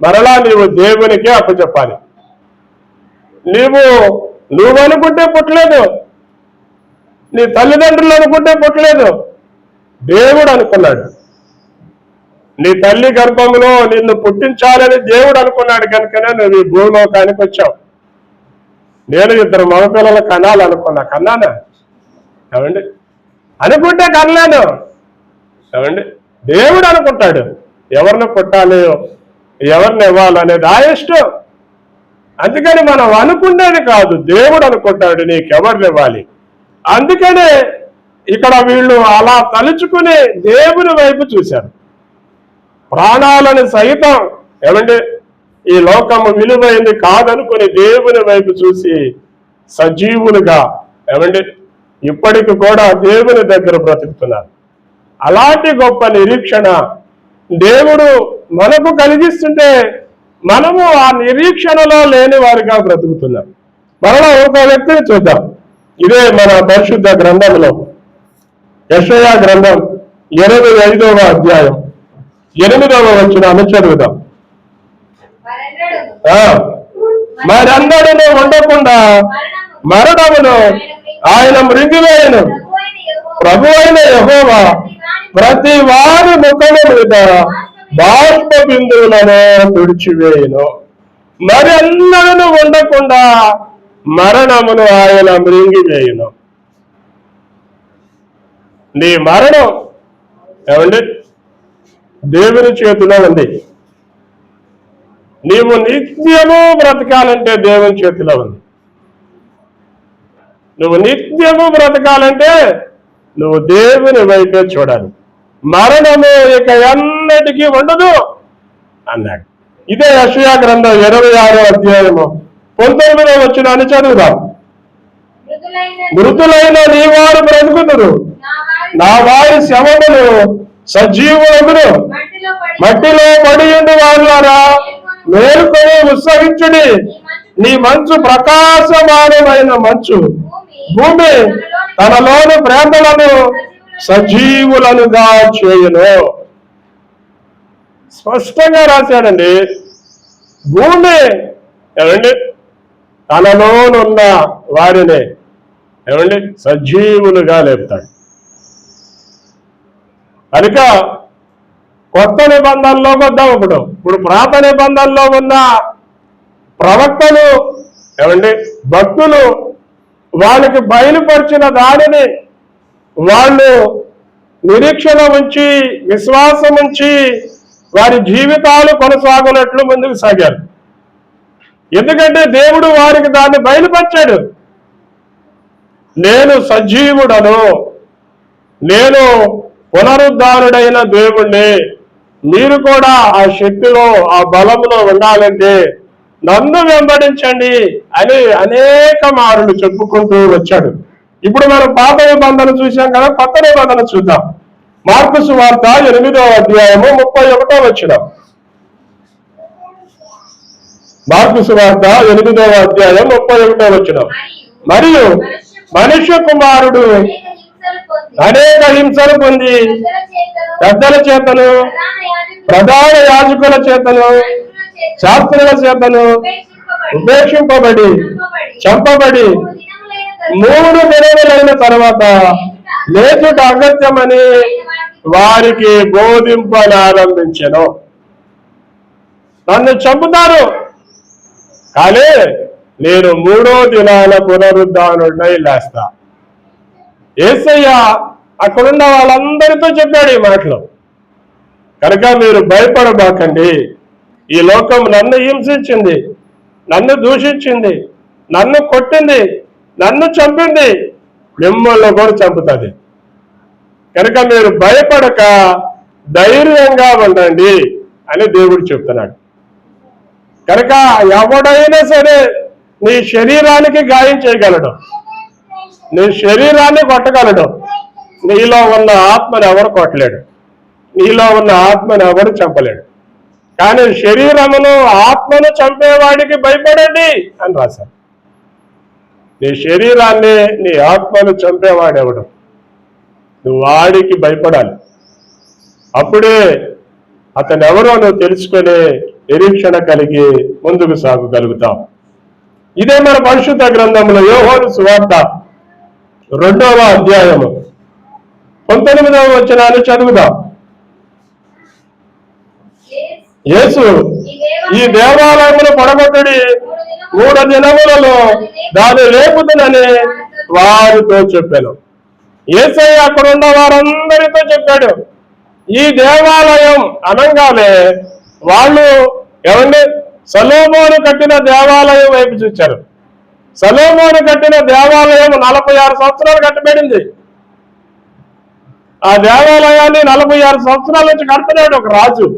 మరలా నీవు దేవునికే అప్పచెప్పాలి. నువ్వు అనుకుంటే పుట్టలేదు, నీ తల్లిదండ్రులు అనుకుంటే పుట్టలేదు, దేవుడు అనుకున్నాడు. నీ తల్లి గర్భంలో నిన్ను పుట్టించాలని దేవుడు అనుకున్నాడు కనుకనే నువ్వు ఈ భూలోకానికి వచ్చావు. నేను 2 మగపిల్లల కనాలనుకున్నా, కన్నానా? అనుకుంటే కనలేను. దేవుడు అనుకుంటాడు ఎవరిని పుట్టాలి, ఎవరిని ఇవ్వాలనేది ఆ ఇష్టం. అందుకని మనం అనుకునేది కాదు, దేవుడు అనుకుంటాడు నీకెవరిని ఇవ్వాలి. అందుకనే ఇక్కడ వీళ్ళు అలా తలుచుకుని దేవుని వైపు చూశారు. ప్రాణాలను సైతం ఈ లోకము విలువైంది కాదనుకుని దేవుని వైపు చూసి సజీవులుగా ఇప్పటికి కూడా దేవుని దగ్గర బ్రతుకుతున్నారు. అలాంటి గొప్ప నిరీక్షణ దేవుడు మనకు కలిగిస్తుంటే మనము ఆ నిరీక్షణలో లేని వారిగా బ్రతుకుతున్నాం. మరలా ఒక వ్యక్తిని చూద్దాం. ఇదే మన పరిశుద్ధ గ్రంథంలో యెషయా గ్రంథం 25వ అధ్యాయం 8వ వచనాన్ని చదువుదాం. మరెన్నడూ ఉండకుండా మరణమును ఆయన మృంగివేయను, ప్రభు అయిన యెహోవా ప్రతి వారి ముఖము మీద బాష్ప బిందువులను తుడిచివేయను. మరెన్నడూ ఉండకుండా మరణమును ఆయన మృంగివేయను. నీ మరణం దేవుని చేతిలో ఉంది. నీవు నిత్యము బ్రతకాలంటే దేవుని చేతిలో ఉంది. నువ్వు నిత్యము బ్రతకాలంటే నువ్వు దేవుని వైపే చూడాలి. మరణము ఇక ఎన్నటికీ ఉండదు అన్నాడు. ఇదే యెషయా గ్రంథం 26వ అధ్యాయము 19వ వచనాన్ని చదువుదాం. మృతులైన నీ వారు బ్రతుకుతురు, నా వారి శవములు సజీవులగును. మట్టిలో పడి ఉండి వారులారా మేలుకొని ఉత్సహించుడి. నీ మంచు ప్రకాశమానమైన మంచు, భూమి తనలోని ప్రేతలను సజీవులనుగా చేయును. స్పష్టంగా రాశాడండి. భూమి తనలోనున్న వారిని సజీవులుగా లేపుతాడు. కనుక కొత్త నిబంధనలోకి వద్దాం. ఇప్పుడు పాత నిబంధనలో ఉన్న ప్రవక్తలు భక్తులు వాళ్ళకి బయలుపరిచిన దానిని వాళ్ళు నిరీక్షణ ఉంచి విశ్వాసం ఉంచి వారి జీవితాలు కొనసాగునట్లు ముందుకు సాగారు. ఎందుకంటే దేవుడు వారికి దాన్ని బయలుపరిచాడు. నేను సజీవుడను, నేను పునరుద్ధానుడైన దేవుణ్ణి, మీరు కూడా ఆ శక్తిలో ఆ బలంలో ఉండాలంటే నన్ను వెంబడించండి అని అనేక మారులు చెప్పుకుంటూ వచ్చాడు. ఇప్పుడు మనం పాత నిబంధన చూసాం కదా, కొత్త నిబంధన చూద్దాం. మార్కు సువార్త 8వ అధ్యాయము 31వ వచనం. మార్కు సువార్త 8వ అధ్యాయం 31వ వచనం. మరియు మనుష్య కుమారుడు అనేక హింసలు పొంది పెద్దల చేతను, ప్రధాన యాజకుల చేతను, శాస్త్రుల చేతను ఉపేక్షింపబడి చంపబడి 3 దినములైన తర్వాత లేచుట అగత్యమని వారికి బోధింపనారంభించెను. నన్ను చంపుతారు, కానీ నేను 3వ దినాన పునరుద్ధానుడై లేస్తా. యేసయ్య అక్కడున్న వాళ్ళందరితో చెప్పాడు ఈ మాటలు. కనుక మీరు భయపడబాకండి. ఈ లోకం నన్ను హింసించింది, నన్ను దూషించింది, నన్ను కొట్టింది, నన్ను చంపింది, మిమ్మల్ని కూడా చంపుతుంది. కనుక మీరు భయపడక ధైర్యంగా ఉండండి అని దేవుడు చెప్తున్నాడు. కనుక ఎవడైనా సరే నీ శరీరానికి గాయం చేయగలడు, నీ శరీరాన్ని కొట్టగలడు, నీలో ఉన్న ఆత్మను ఎవరు కొట్టలేడు, నీలో ఉన్న ఆత్మను ఎవరు చంపలేడు. కానీ శరీరమును ఆత్మను చంపేవాడికి భయపడండి అని రాశారు. నీ శరీరాన్ని నీ ఆత్మను చంపేవాడెవడు, నువ్వు వాడికి భయపడాలి. అప్పుడే అతను ఎవరో నువ్వు తెలుసుకుని నిరీక్షణ కలిగి ముందుకు సాగగలుగుతాం. ఇదే మన పరిశుద్ధ గ్రంథంలో యోహాను సువార్త 2వ అధ్యాయము 19వ వచనాన్ని చదువుదాం. యేసు ఈ దేవాలయమును పడగొట్టడి 3 దినములలో దాన్ని లేపుతునని వారితో చెప్పాను. యేసయ్య అక్కడ ఉన్న వారందరితో చెప్పాడు. ఈ దేవాలయం అనగానే వాళ్ళు సొలొమోను కట్టిన దేవాలయం వైపు చూచారు. సొలొమోను కట్టిన దేవాలయం 46 సంవత్సరాలు కట్టబడింది. ఆ దేవాలయాన్ని 46 సంవత్సరాల నుంచి కడుతున్నాడు ఒక రాజు.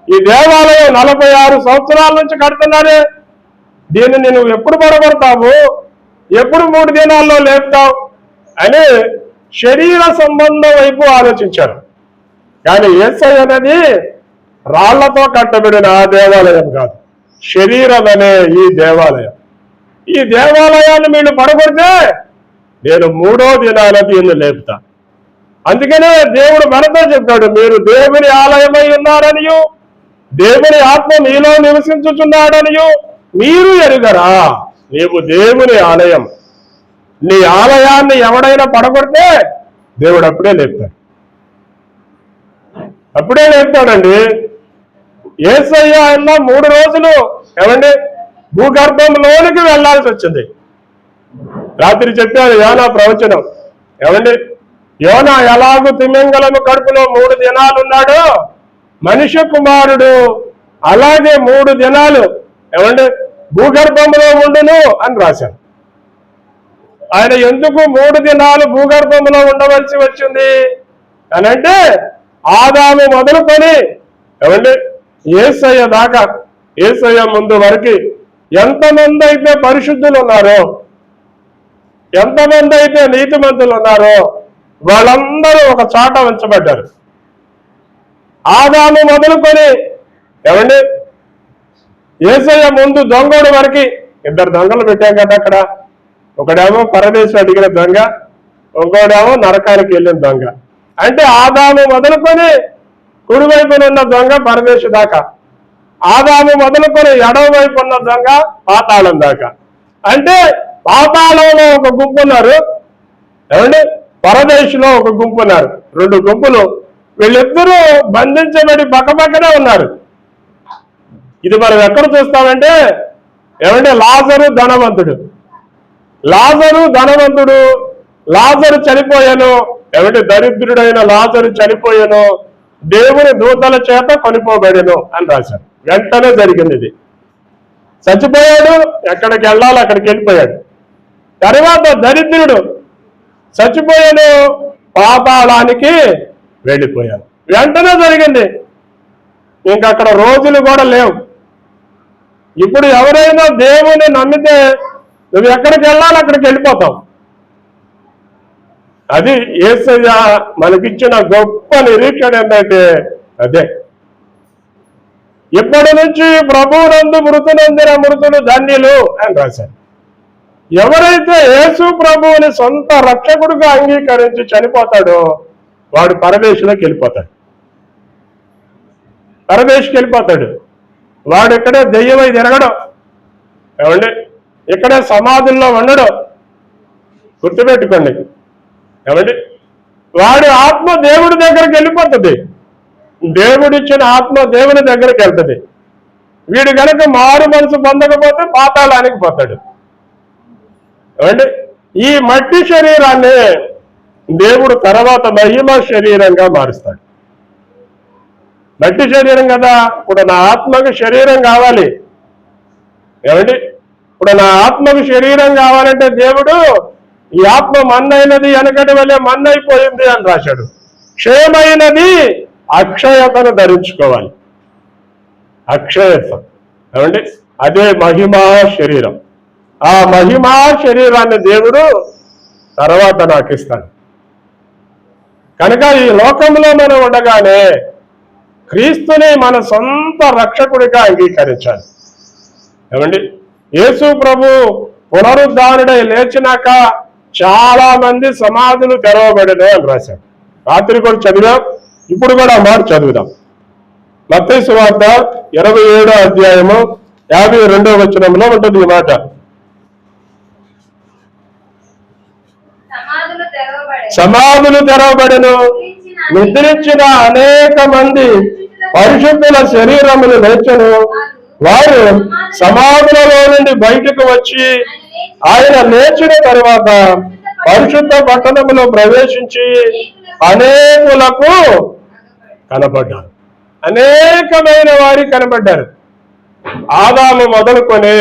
ఈ దేవాలయం 46 సంవత్సరాల నుంచి కడుతున్నాడే, దీనిని నువ్వు ఎప్పుడు పడగొడతావు, ఎప్పుడు 3 దినాల్లో లేపుతావు అని శరీర సంబంధం వైపు ఆలోచించారు. కానీ యేసయ్య అనేది రాళ్లతో కట్టబడిన ఆ దేవాలయం కాదు, శరీరం అనే ఈ దేవాలయం. ఈ దేవాలయాన్ని మీరు పడగొడితే నేను 3వ దినాన దీన్ని లేపుతా. అందుకనే దేవుడు మనతో చెప్పాడు, మీరు దేవుని ఆలయమై ఉన్నారనియు దేవుని ఆత్మ మీలో నివసించుచున్నాడనియు మీరు ఎరుగరా. నీవు దేవుని ఆలయం. నీ ఆలయాన్ని ఎవడైనా పడగొడితే దేవుడు అప్పుడే లేపుతాడు, అప్పుడే లేపుతాడండి. యేసయ్య అన్న 3 రోజులు భూగర్భంలోనికి వెళ్లాల్సి వచ్చింది. రాత్రి చెప్పారు యోనా ప్రవచనం. యోనా ఎలాగూ తిమింగలము కడుపులో 3 దినాలు ఉన్నాడో మనుష్య కుమారుడు అలాగే 3 దినాలు భూగర్భంలో ఉండును అని రాశారు. ఆయన ఎందుకు 3 దినాలు భూగర్భంలో ఉండవలసి వచ్చింది అనంటే ఆదాము మొదలుకొని యేసయ్య దాకా, యేసయ్య ముందు వరకు ఎంతమంది అయితే పరిశుద్ధులు ఉన్నారో, ఎంతమంది అయితే నీతిమంతులు ఉన్నారో వాళ్ళందరూ ఒక చాట ఉంచబడ్డారు. ఆదాము మొదలుకొని యేసయ్య ముందు దొంగోడు వరకు 2 దొంగలు పెట్టాం కదా అక్కడ. ఒకడేమో పరదేశం అడిగిన దొంగ, ఇంకోడేమో నరకానికి వెళ్ళిన దొంగ. అంటే ఆదాము మొదలుకొని కుడివైపున ఉన్న దొంగ పరదేశ దాకా, ఆదాము మొదలుకొని ఎడవ వైపు ఉన్న దొంగ పాతాళం దాకా. అంటే పాతాళంలో ఒక గుంపు ఉన్నారు, పరదేశంలో ఒక గుంపు ఉన్నారు. 2 గుంపులు వీళ్ళిద్దరూ బంధించబడి పక్కపక్కనే ఉన్నారు. ఇది మనం ఎక్కడ చూస్తామంటే ఏమంటే లాజరు ధనవంతుడు లాజరు చనిపోయాను, ఏమంటే దరిద్రుడైన లాజరు చనిపోయాను, దేవుని దూతల చేత కొనిపోబడెను అని రాశారు. వెంటనే జరిగింది ఇది. చచ్చిపోయాడు, ఎక్కడికి వెళ్ళాలి అక్కడికి వెళ్ళిపోయాడు. తర్వాత దరిద్రుడు చచ్చిపోయాడు, పాతాళానికి వెళ్ళిపోయాడు. వెంటనే జరిగింది. ఇంకక్కడ రోజులు కూడా లేవు. ఇప్పుడు ఎవరైనా దేవుని నమ్మితే నువ్వు ఎక్కడికి వెళ్ళాలి అక్కడికి వెళ్ళిపోతావు. అది యేసయ్య మనకిచ్చిన గొప్ప నిరీక్షణ ఏంటంటే అదే. ఇప్పటి నుంచి ప్రభువునందు మృతునందిన మృతులు ధన్యులు అని రాశారు. ఎవరైతే యేసు ప్రభువుని సొంత రక్షకుడిగా అంగీకరించి చనిపోతాడో వాడు పరదేశంలోకి వెళ్ళిపోతాడు. వాడు ఇక్కడే దెయ్యమై తిరగడం, ఏమండి ఇక్కడే సమాధుల్లో ఉండడం. గుర్తుపెట్టుకోండి, ఏమండి వాడి ఆత్మ దేవుడి దగ్గరికి వెళ్ళిపోతుంది. దేవుడిచ్చిన ఆత్మ దేవుని దగ్గరికి వెళ్తుంది. వీడు కనుక మారు మనసు పొందకపోతే పాతాళానికి పోతాడు. ఏమండి ఈ మట్టి శరీరాన్ని దేవుడు తర్వాత మహిమ శరీరంగా మారుస్తాడు. మట్టి శరీరం కదా, ఇప్పుడు నా ఆత్మకు శరీరం కావాలి. ఏమండి ఇప్పుడు నా ఆత్మకు శరీరం కావాలంటే దేవుడు ఈ ఆత్మ మన్నైనది వెనకటి వల్లే మన్నైపోయింది అని రాశాడు. క్షయమైనది అక్షయతను ధరించుకోవాలి. అక్షయత ఏమండి అదే మహిమా శరీరం. ఆ మహిమా శరీరాన్ని దేవుడు తర్వాత నాకు ఇస్తాడు. కనుక ఈ లోకంలో మనం ఉండగానే క్రీస్తుని మన సొంత రక్షకుడిగా అంగీకరించాలి. ఏమండి యేసు ప్రభు పునరుద్ధానుడై లేచినాక చాలా మంది సమాధులు తెరవబడిన అని రాశాడు. రాత్రి కూడా చదివాం, ఇప్పుడు కూడా ఆ మాట చదువుదాం. మత్తయి సువార్త 27వ అధ్యాయము 52వ వచనంలో ఉంటుంది ఈ మాట. సమాధులు తెరవబడెను, నిద్రించిన అనేక మంది పరిశుద్ధుల శరీరములు లేచెను. వారు సమాధులలో నుండి బయటకు వచ్చి ఆయన లేచిన తర్వాత పరిశుద్ధ పట్టణములో ప్రవేశించి అనేకులకు కనబడ్డారు. అనేకమైన వారి కనబడ్డారు. ఆదాము మొదలుకొని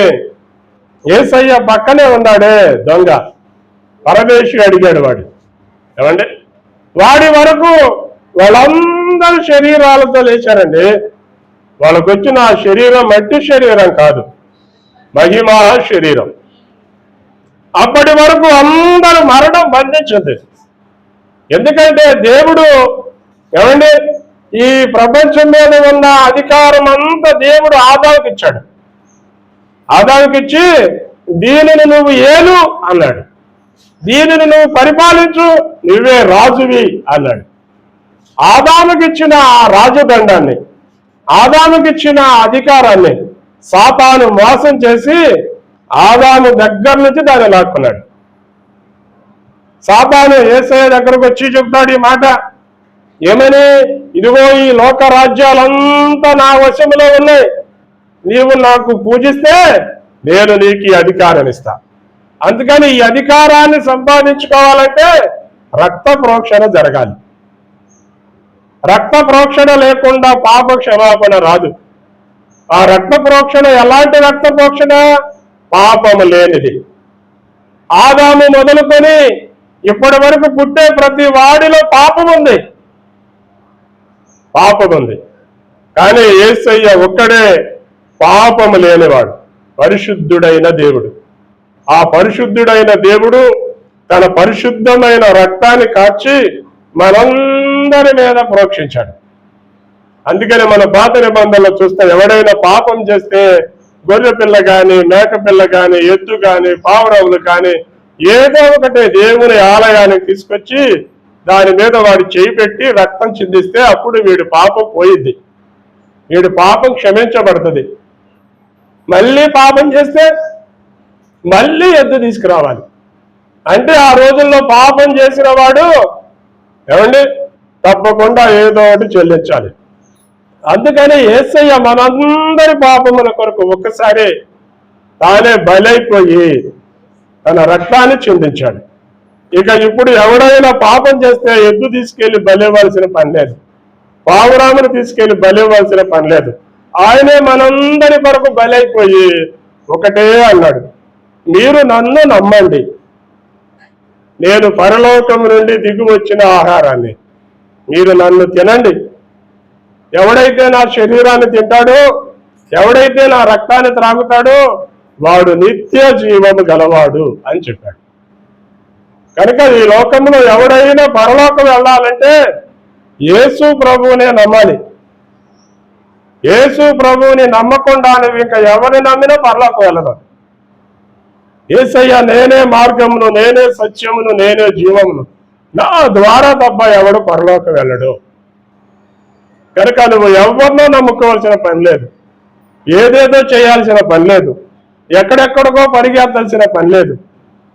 యేసయ్య పక్కనే ఉన్నాడే దొంగ, పరమేశ్వరుడు అడిగాడు. వాడు ఏమండి వాడి వరకు వాళ్ళందరూ శరీరాలతో లేచారండి. వాళ్ళకు వచ్చిన ఆ శరీరం మట్టి శరీరం కాదు, మహిమా శరీరం. అప్పటి వరకు అందరూ మరణం బంధించింది. ఎందుకంటే దేవుడు ఏమండి ఈ ప్రపంచం మీద ఉన్న అధికారం అంతా దేవుడు ఆదాముకి ఇచ్చాడు. ఆదాముకిచ్చి దీనిని నువ్వు ఏలు అన్నాడు, దీనిని నువ్వు పరిపాలించు, నువ్వే రాజువి అన్నాడు. ఆదాముకిచ్చిన ఆ రాజదండాన్ని, ఆదాముకిచ్చిన అధికారాన్ని సాతాను మోసం చేసి ఆదాము దగ్గర నుంచి దాన్ని లాక్కున్నాడు. సాతాను యేసయ్య దగ్గరకు వచ్చి చెప్తాడు ఈ మాట, ఏమని? ఇదిగో ఈ లోక రాజ్యాలంతా నా వశములో ఉన్నాయి, నీవు నాకు పూజిస్తే నేను నీకు ఈ అధికారాన్ని ఇస్తా. అందుకని ఈ అధికారాన్ని సంపాదించుకోవాలంటే రక్త ప్రోక్షణ జరగాలి. రక్త ప్రోక్షణ లేకుండా పాప క్షమాపణ రాదు. ఆ రక్త ప్రోక్షణ ఎలాంటి రక్త ప్రోక్షణ? పాపము లేనిది. ఆదాము మొదలుకొని ఇప్పటి వరకు పుట్టే ప్రతి వాడిలో పాపం ఉంది. కానీ యేసయ్య ఒక్కడే పాపము లేనివాడు, పరిశుద్ధుడైన దేవుడు. ఆ పరిశుద్ధుడైన దేవుడు తన పరిశుద్ధమైన రక్తాన్ని కాచి మనందరి మీద ప్రోక్షించాడు. అందుకని మన పాత నిబంధనలో చూస్తే ఎవడైనా పాపం చేస్తే గొర్రె పిల్ల కానీ, మేక పిల్ల కానీ, ఎద్దు కానీ, పావురములు కానీ ఏదో ఒకటి దేవుని ఆలయానికి తీసుకొచ్చి దాని మీద వాడు చేయి పెట్టి రక్తం చిందిస్తే అప్పుడు వీడి పాపం పోయిద్ది, వీడి పాపం క్షమించబడుతుంది. మళ్ళీ పాపం చేస్తే మళ్ళీ ఎద్దు తీసుకురావాలి. అంటే ఆ రోజుల్లో పాపం చేసిన వాడు ఏమండి తప్పకుండా ఏదో ఒకటి చెల్లించాలి. అందుకని యేసయ్య మనందరి పాపముల కొరకు ఒక్కసారి తానే బలైపోయి తన రక్తాన్ని చిందించాడు. ఇక ఇప్పుడు ఎవడైనా పాపం చేస్తే ఎద్దు తీసుకెళ్లి బలివ్వాల్సిన పని లేదు, పావురామును తీసుకెళ్లి బలివ్వాల్సిన పని లేదు. ఆయనే మనందరి కొరకు బలైపోయి ఒకటే అన్నాడు, మీరు నన్ను నమ్మండి, నేను పరలోకం నుండి దిగి వచ్చిన ఆహారాన్ని మీరు నన్ను తినండి. ఎవడైతే నా శరీరాన్ని తింటాడో, ఎవడైతే నా రక్తాన్ని త్రాగుతాడో వాడు నిత్య జీవము గలవాడు అని చెప్పాడు. కనుక ఈ లోకంలో ఎవడైనా పరలోకం వెళ్ళాలంటే యేసు ప్రభువునే నమ్మాలి. యేసు ప్రభువుని నమ్మకుండా నువ్వు ఇంకా ఎవరిని నమ్మినా పరలోకం వెళ్ళదు. యేసయ్య నేనే మార్గమును, నేనే సత్యమును, నేనే జీవమును, నా ద్వారా తప్ప ఎవడు పరలోకం వెళ్ళడు. కనుక నువ్వు ఎవరినో నమ్ముకోవాల్సిన పని లేదు, ఏదేదో చేయాల్సిన పని లేదు, ఎక్కడెక్కడికో పరిగెత్తాల్సిన పని లేదు.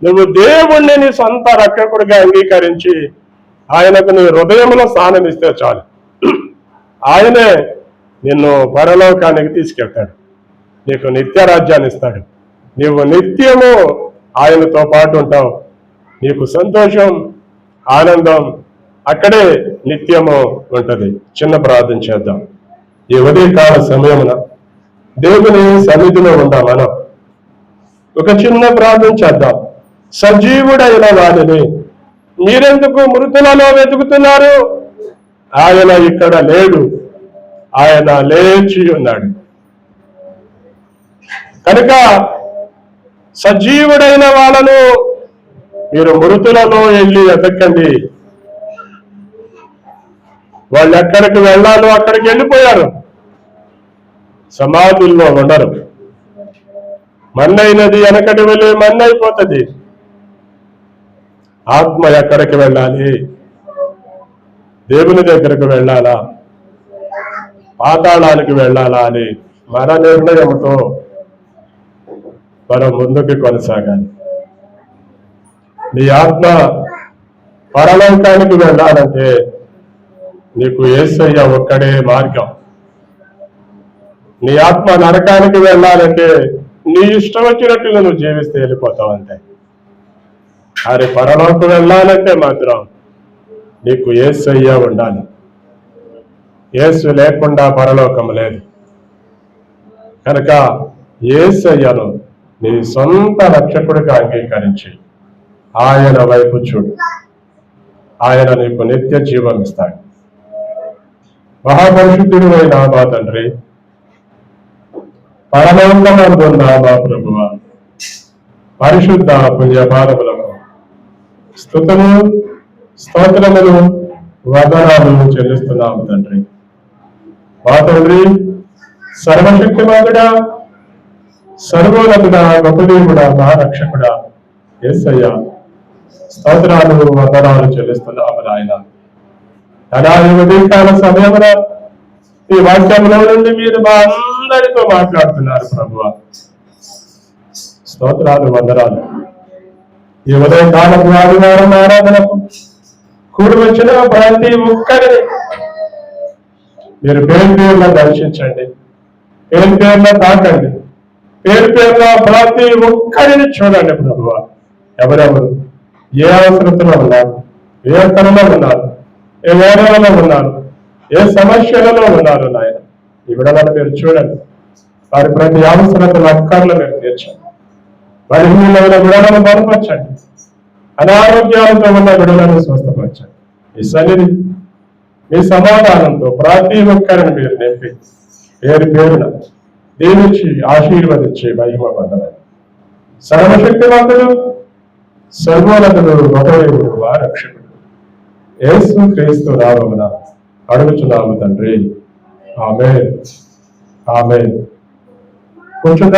నువ్వు దేవుణ్ణి నీ సొంత రక్షకుడిగా అంగీకరించి ఆయనకు నీ హృదయంలో స్థానం ఇస్తే చాలు. ఆయనే నిన్ను పరలోకానికి తీసుకెళ్తాడు, నీకు నిత్య రాజ్యాన్ని ఇస్తాడు. నీవు నిత్యము ఆయనతో పాటు ఉంటావు. నీకు సంతోషం, ఆనందం అక్కడే నిత్యము ఉంటుంది. చిన్న ప్రార్థన చేద్దాం. ఈ ఉదయకాల సమయమున దేవుని సన్నిధిలో ఉందాం. మనం ఒక చిన్న ప్రార్థన చేద్దాం. సజీవుడైన వాడిని మీరెందుకు మృతులలో వెతుకుతున్నారు? ఆయన ఇక్కడ లేడు, ఆయన లేచి ఉన్నాడు. కనుక సజీవుడైన వాళ్ళను మీరు మృతులలో వెళ్ళి వెతకండి. వాళ్ళు ఎక్కడికి వెళ్ళాలో అక్కడికి వెళ్ళిపోయారు, సమాధుల్లో ఉండరు. మన్నైనది వెనకటి వెళ్ళి మన్నైపోతుంది. ఆత్మ ఎక్కడికి వెళ్ళాలి? దేవుని దగ్గరకు వెళ్ళాలా, పాతాళానికి వెళ్ళాలా అని మన నిర్ణయంతో మనం ముందుకు కొనసాగాలి. నీ ఆత్మ పరలోకానికి వెళ్ళాలంటే నీకు యేసయ్య ఒక్కడే మార్గం. నీ ఆత్మ నరకానికి వెళ్ళాలంటే నీ ఇష్టం వచ్చినట్లు నువ్వు జీవిస్తే వెళ్ళిపోతావు అంతే. అది పరలోకం వెళ్ళాలంటే మాత్రం నీకు యేసయ్య ఉండాలి. యేసు లేకుండా పరలోకం లేదు. కనుక యేసయ్యను నీ సొంత రక్షకుడిగా అంగీకరించి ఆయన వైపు చూడు. ఆయన నీకు నిత్య జీవం ఇస్తాడు. మహాపరిశుద్ధుడు అయిన మా తండ్రి, పరలోకమందున్న మా ప్రభువ, పరిశుద్ధ పుణ్యపాదములకు స్తుతులు, స్తోత్రములు, వందనాలు చెల్లిస్తున్నాము తండ్రి. మా తండ్రి, సర్వశక్తిమంతుడా, సర్వోన్నతుడా, గొప్పదేవుడా, మా రక్షకుడా యేసయ్య, స్తోత్రాలు, వందనాలు చెల్లిస్తున్నాము నాయన. అలాగే ఉదయకాల సమయమున ఈ వాక్యంలో నుండి మీరు మా అందరితో మాట్లాడుతున్నారు ప్రభువా. స్తోత్రాలు, వందనాలు. ఈ ఉదయకాలం ఆదివారం ఆరాధనకు కూడి వచ్చిన ప్రతి ఒక్కరిని మీరు పేరు పేరున దర్శించండి, పేరు పేరున తాకండి, పేరు పేరున ప్రతి ఒక్కరిని చూడండి ప్రభువా. ఎవరెవరు ఏ అవసరతలో ఉన్నారు, ఏ అక్కడలో ఉన్నారు, ఏ వేదనలో ఉన్నారు, ఏ సమస్యలలో ఉన్నారు నాయన, ఈ విడలను మీరు చూడండి. వారి ప్రతి అవసరతల అక్కర్లు మీరు తీర్చండి. వారి విడలను బలపరచండి. అనారోగ్యాలతో ఉన్న విడలను స్వస్థపరచండి. ఈ సన్నిధి మీ సమాధానంతో ప్రతి ఒక్కరిని మీరు నింపి పేరు పేరున దీనిచ్చి ఆశీర్వదించి మహిమ పొందలేదు. సర్వశక్తివంతుడు, సర్వోన్నతుడు, గొప్పదేవుడు, మా రక్షకుడు యేసు క్రీస్తు నామమున అడుగుచున్నాము తండ్రి. ఆమేన్, ఆమేన్. కొంచెం